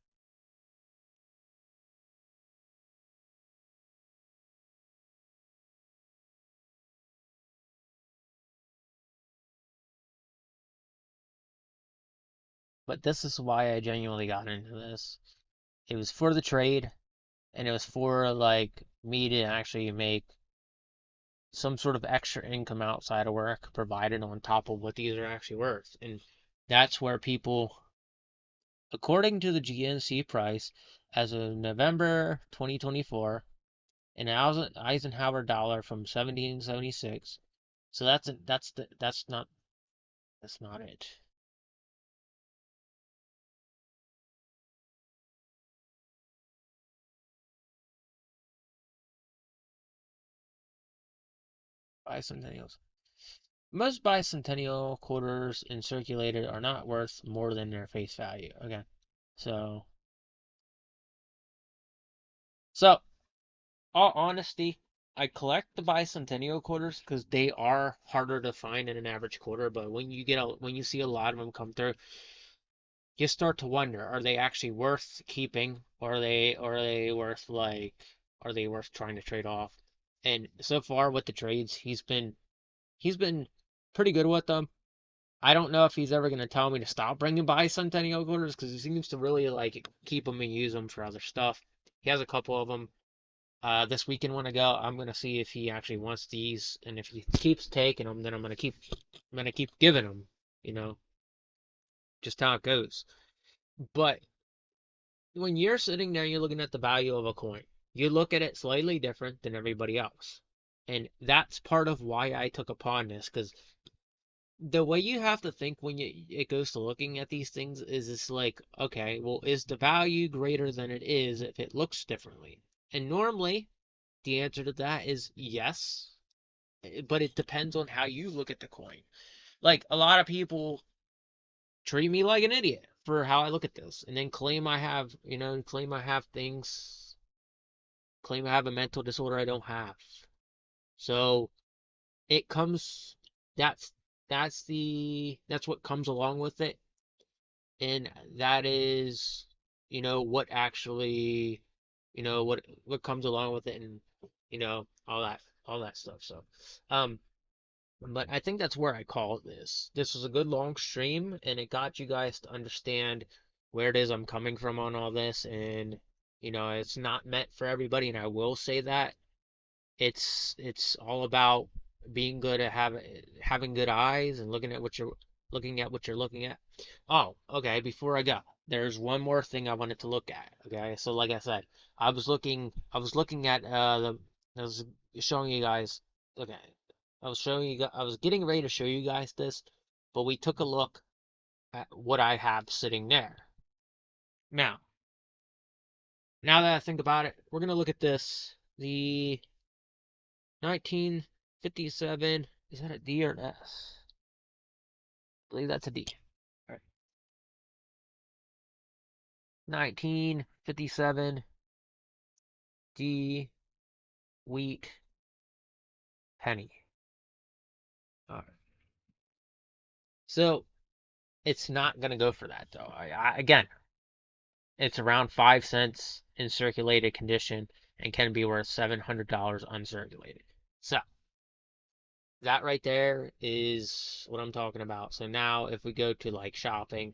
But this is why I genuinely got into this. It was for the trade, and it was for like me to actually make some sort of extra income outside of work provided on top of what these are actually worth. And that's where people, according to the GNC price as of November 2024, an Eisenhower dollar from 1776. So that's not it. Bicentennials. Most bicentennial quarters in circulated are not worth more than their face value. Okay. So so all honesty, I collect the bicentennial quarters because they are harder to find in an average quarter. But when you see a lot of them come through, you start to wonder: are they actually worth keeping, or are they worth trying to trade off? And so far with the trades, he's been pretty good with them. I don't know if he's ever going to tell me to stop bringing bicentennial quarters because he seems to really like keep them and use them for other stuff. He has a couple of them. This weekend when I go, I'm gonna see if he actually wants these, and if he keeps taking them, then I'm gonna keep giving them. You know, just how it goes. But when you're sitting there, you're looking at the value of a coin. You look at it slightly different than everybody else, and that's part of why I took upon this. Because the way you have to think when it goes to looking at these things is it's like, okay, well, is the value greater than it is if it looks differently? And normally, the answer to that is yes, but it depends on how you look at the coin. Like a lot of people treat me like an idiot for how I look at this, and then claim I have things, claim I have a mental disorder I don't have. So it comes. That's that's what comes along with it, and that is, what actually, what comes along with it, and all that stuff. So, um, but I think that's where I call this. This was a good long stream, and it got you guys to understand where it is I'm coming from on all this. And, it's not meant for everybody, and I will say that. It's all about being good at having good eyes and looking at what you're looking at. Oh, okay, before I go, there's one more thing I wanted to look at. Okay, so like I said, I was looking at I was showing you guys. Okay, I was getting ready to show you guys this, but we took a look at what I have sitting there. Now, now that I think about it, we're gonna look at this. The 1957, is that a D or an S? believe that's a D. All right. 1957 D wheat penny. All right. So it's not gonna go for that though. Again, it's around 5 cents in circulated condition and can be worth $700 uncirculated. So that right there is what I'm talking about. So now if we go to like shopping,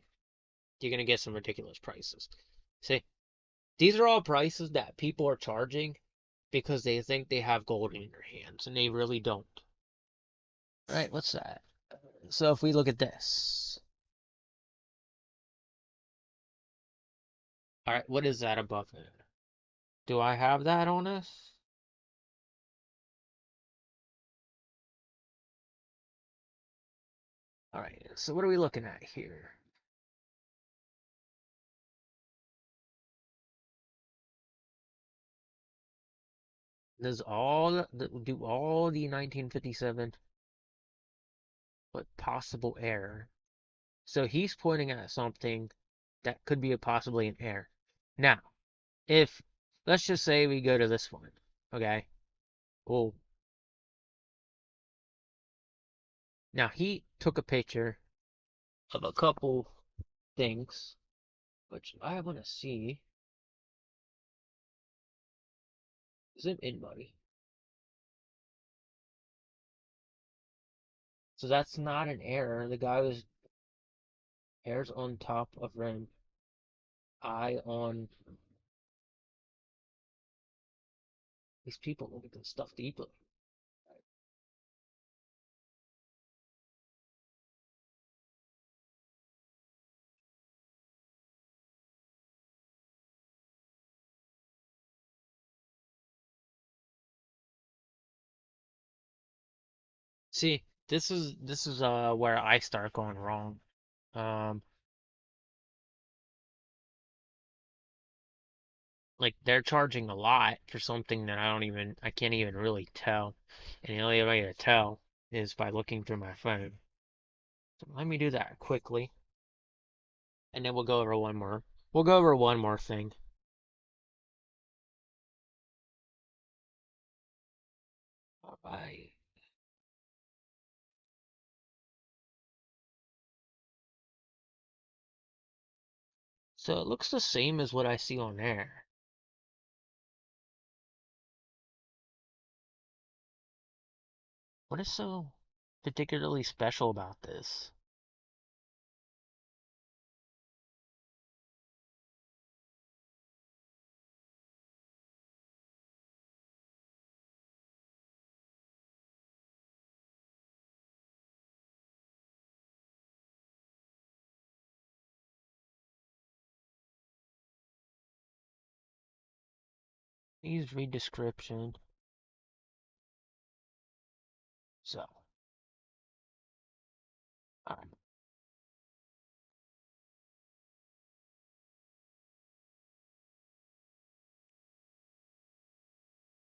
you're gonna get some ridiculous prices. See, these are all prices that people are charging because they think they have gold in their hands and they really don't. All right, what's that? So if we look at this, all right, what is that above it? Do I have that on this? All right, so what are we looking at here? Does do all the 1957 but possible error? So he's pointing at something that could be possibly an error. Now, if let's just say we go to this one, okay? Well, now he took a picture of a couple things, which I want to see. Zoom in, buddy. So that's not an error. The guy was hairs on top of rim, eye on. These people look at this stuff deeply. See, this is where I start going wrong. Um, like they're charging a lot for something that I can't even really tell. And the only way to tell is by looking through my phone. So let me do that quickly, and then we'll go over one more. We'll go over one more thing. All right. So it looks the same as what I see on there. What is so particularly special about this? Please read description. So, alright.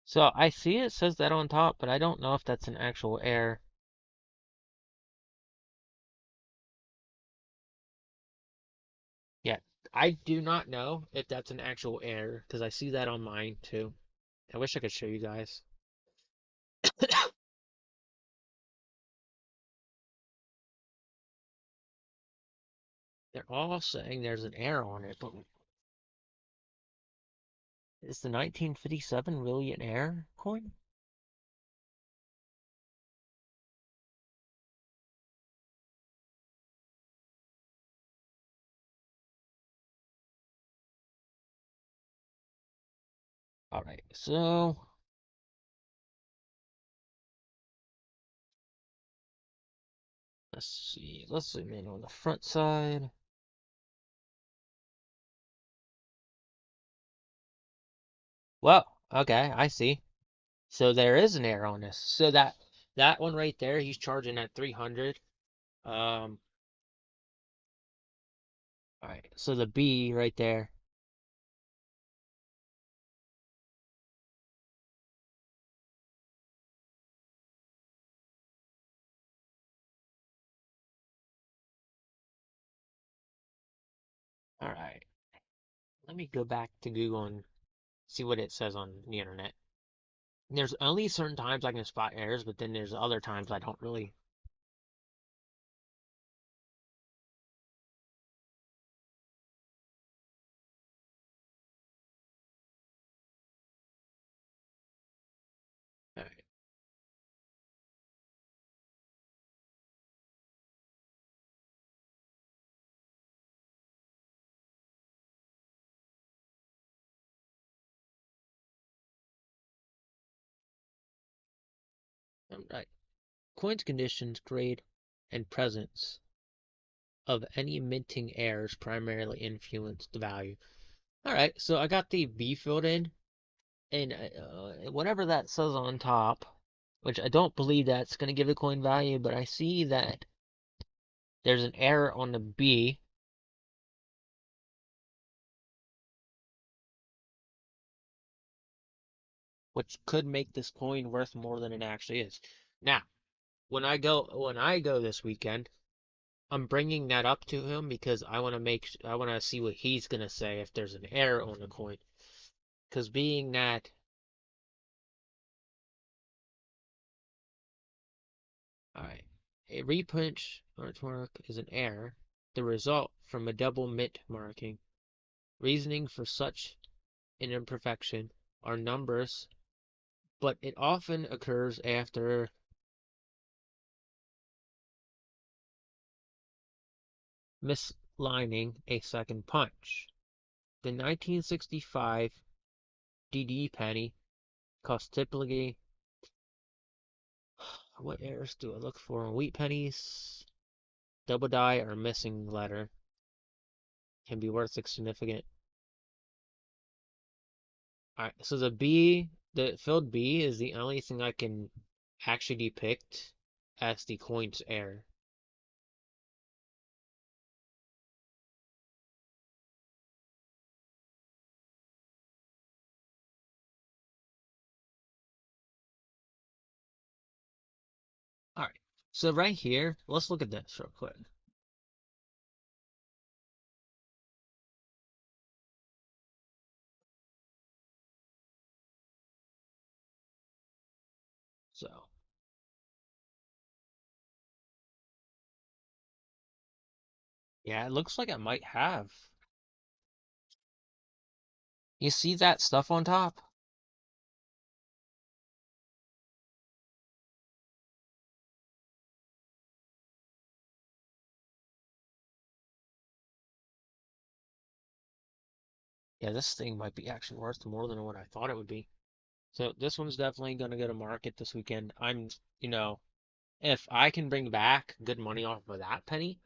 So I see it says that on top, but I don't know if that's an actual error. Yeah, I do not know if that's an actual error because I see that on mine too. I wish I could show you guys. They're all saying there's an error on it, but is the 1957 really an error coin? Alright, so let's see. Let's zoom in on the front side. Well, okay, I see. So there is an error on this. So that one right there, he's charging at 300. Um, all right. So the B right there. All right, let me go back to Google and see what it says on the internet. There's only certain times I can spot errors, but then there's other times I don't really. All right, all right. Coins conditions, grade, and presence of any minting errors primarily influence the value. All right, so I got the B filled in, and whatever that says on top, which I don't believe that's going to give the coin value, but I see that there's an error on the B, which could make this coin worth more than it actually is. Now, when I go this weekend, I'm bringing that up to him because I want to see what he's gonna say if there's an error on the coin. Because being that, all right, a repunch artwork is an error, the result from a double mint marking. Reasoning for such an imperfection are numbers, but it often occurs after mislining a second punch. The 1965 DD penny cost typically. What errors do I look for on wheat pennies? Double die or missing letter can be worth significant. Alright, so the filled B is the only thing I can actually depict as the coin's error. Alright, so right here, let's look at this real quick. So, yeah, it looks like I might have. You see that stuff on top? Yeah, this thing might be actually worth more than what I thought it would be. So this one's definitely gonna go to market this weekend. You know, if I can bring back good money off of that penny,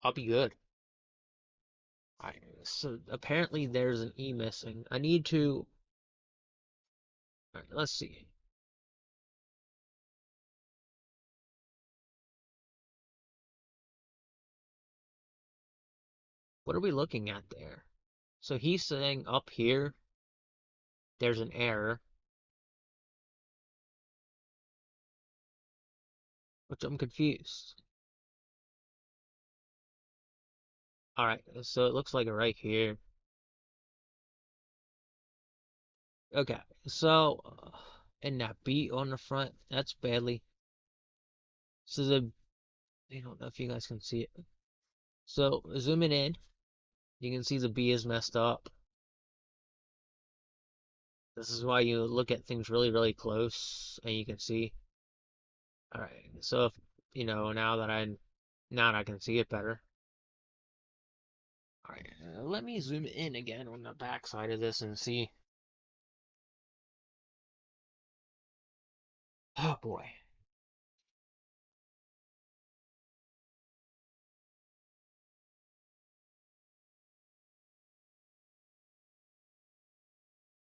I'll be good. I, so apparently there's an E missing. I need to. All right, let's see. What are we looking at there? So he's saying up here there's an error, which I'm confused. All right, so it looks like right here. Okay, so and that B on the front, that's badly. So I don't know if you guys can see it. So zooming in, you can see the B is messed up. This is why you look at things really, really close, and you can see. All right, so if now that I can see it better. All right, let me zoom in again on the back side of this and see. Oh boy,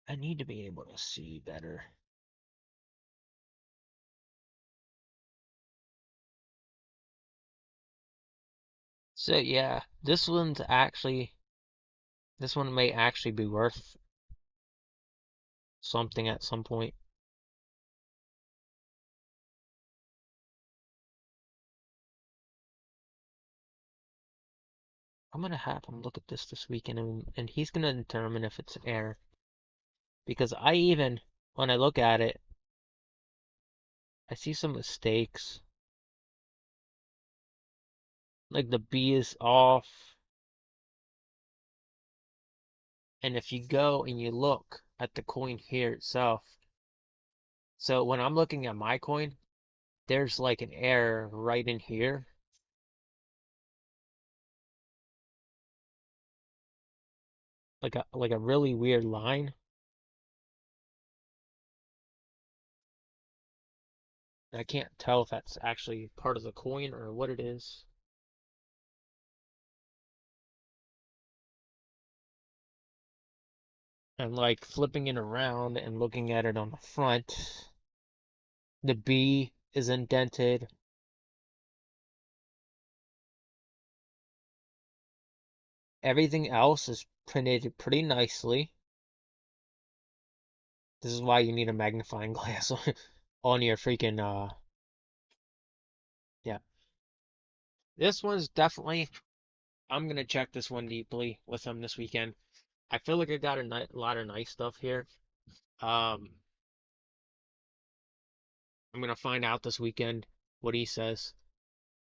I need to be able to see better. So yeah, this one may actually be worth something at some point. I'm gonna have him look at this weekend, and he's gonna determine if it's air. Because when I look at it, I see some mistakes. Like the B is off, and if you go and you look at the coin here itself, so when I'm looking at my coin, there's like an error right in here, like a really weird line. I can't tell if that's actually part of the coin or what it is. And like flipping it around and looking at it on the front, the B is indented. Everything else is printed pretty nicely. This is why you need a magnifying glass on your freaking yeah. This one's definitely I'm gonna check this one deeply with him this weekend. I feel like I got a lot of nice stuff here. Um, I'm gonna find out this weekend what he says.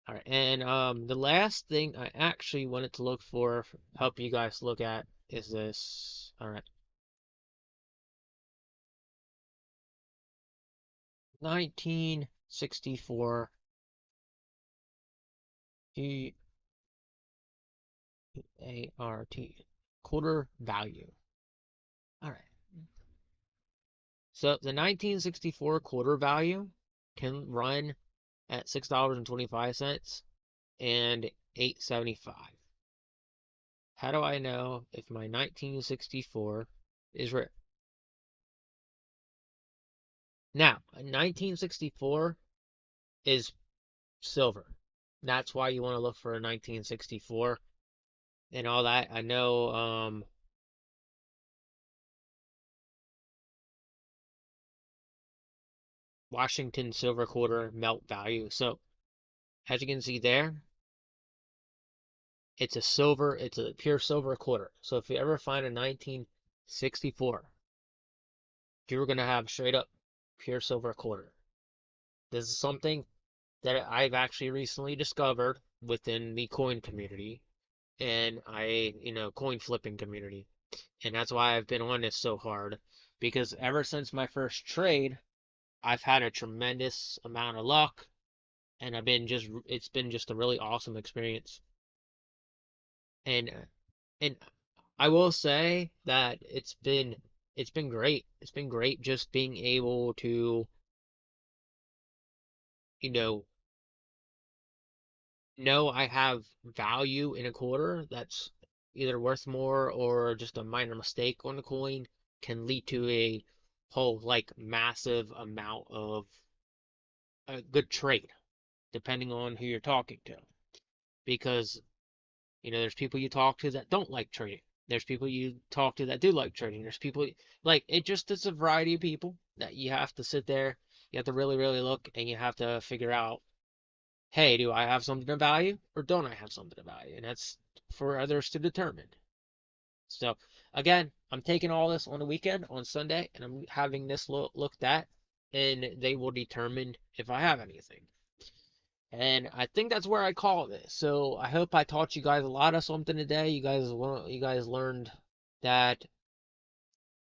All right, and the last thing I actually wanted to look for, help you guys look at, is this. All right, 1964 EART quarter value. All right, so the 1964 quarter value can run at $6.25 and 8.75. How do I know if my 1964 is rare? Now, a 1964 is silver. That's why you want to look for a 1964 and all that. I know Washington silver quarter melt value. So as you can see there, it's a silver, it's a pure silver quarter. So if you ever find a 1964, you're gonna have straight up pure silver quarter. This is something that I've actually recently discovered within the coin community and coin flipping community. And that's why I've been on this so hard because ever since my first trade, I've had a tremendous amount of luck and it's been just a really awesome experience. And I will say that it's been great. It's been great just being able to, you know I have value in a quarter that's either worth more or just a minor mistake on the coin can lead to a whole like massive amount of a good trade, depending on who you're talking to. Because, there's people you talk to that don't like trading. There's people you talk to that do like trading. There's people like it just is a variety of people that you have to sit there, you have to really, really look and you have to figure out, hey, do I have something of value or don't I have something of value? And that's for others to determine. So again, I'm taking all this on the weekend on Sunday and I'm having this looked at and they will determine if I have anything. And I think that's where I call this. So I hope I taught you guys a lot of something today. You guys learned that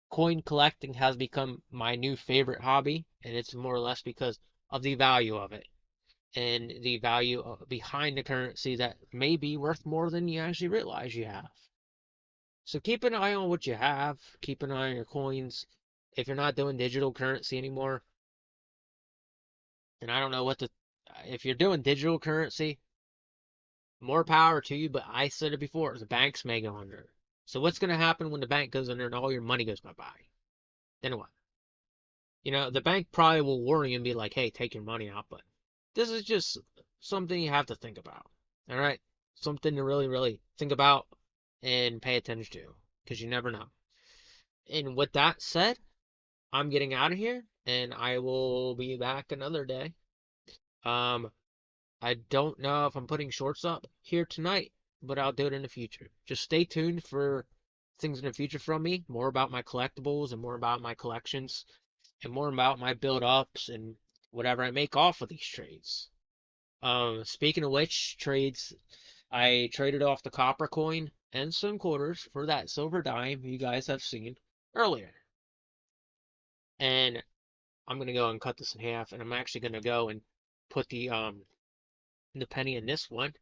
coin collecting has become my new favorite hobby, and it's more or less because of the value of it and the value behind the currency that may be worth more than you actually realize you have. So keep an eye on what you have. Keep an eye on your coins. If you're not doing digital currency anymore, and I don't know if you're doing digital currency, more power to you, but I said it before, the banks may go under. So what's going to happen when the bank goes under and all your money goes bye-bye? Then what? The bank probably will warn you and be like, hey, take your money out, but this is just something you have to think about. All right? Something to really, really think about and pay attention to because you never know. And with that said, I'm getting out of here and I will be back another day. Um, I don't know if I'm putting shorts up here tonight but I'll do it in the future. Just stay tuned for things in the future from me, more about my collectibles and more about my collections and more about my build ups and whatever I make off of these trades. Speaking of which, trades, I traded off the copper coin and some quarters for that silver dime you guys have seen earlier. And I'm gonna go and cut this in half, and I'm actually gonna go and put the penny in this one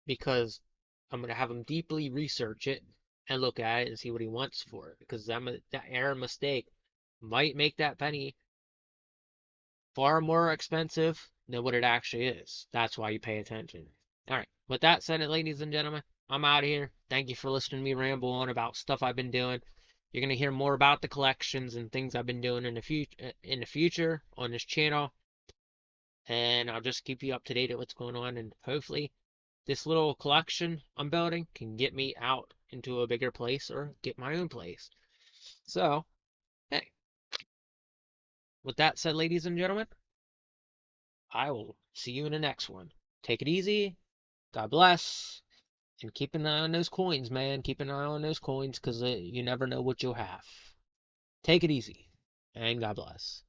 because I'm gonna have him deeply research it and look at it and see what he wants for it because that error mistake might make that penny far more expensive than what it actually is. That's why you pay attention. All right. With that said, ladies and gentlemen, I'm out of here. Thank you for listening to me ramble on about stuff I've been doing. You're gonna hear more about the collections and things I've been doing in the future on this channel, and I'll just keep you up to date at what's going on. And hopefully, this little collection I'm building can get me out into a bigger place or get my own place. So, hey, with that said, ladies and gentlemen, I will see you in the next one. Take it easy. God bless. And keep an eye on those coins, man. Keep an eye on those coins because you never know what you'll have. Take it easy. And God bless.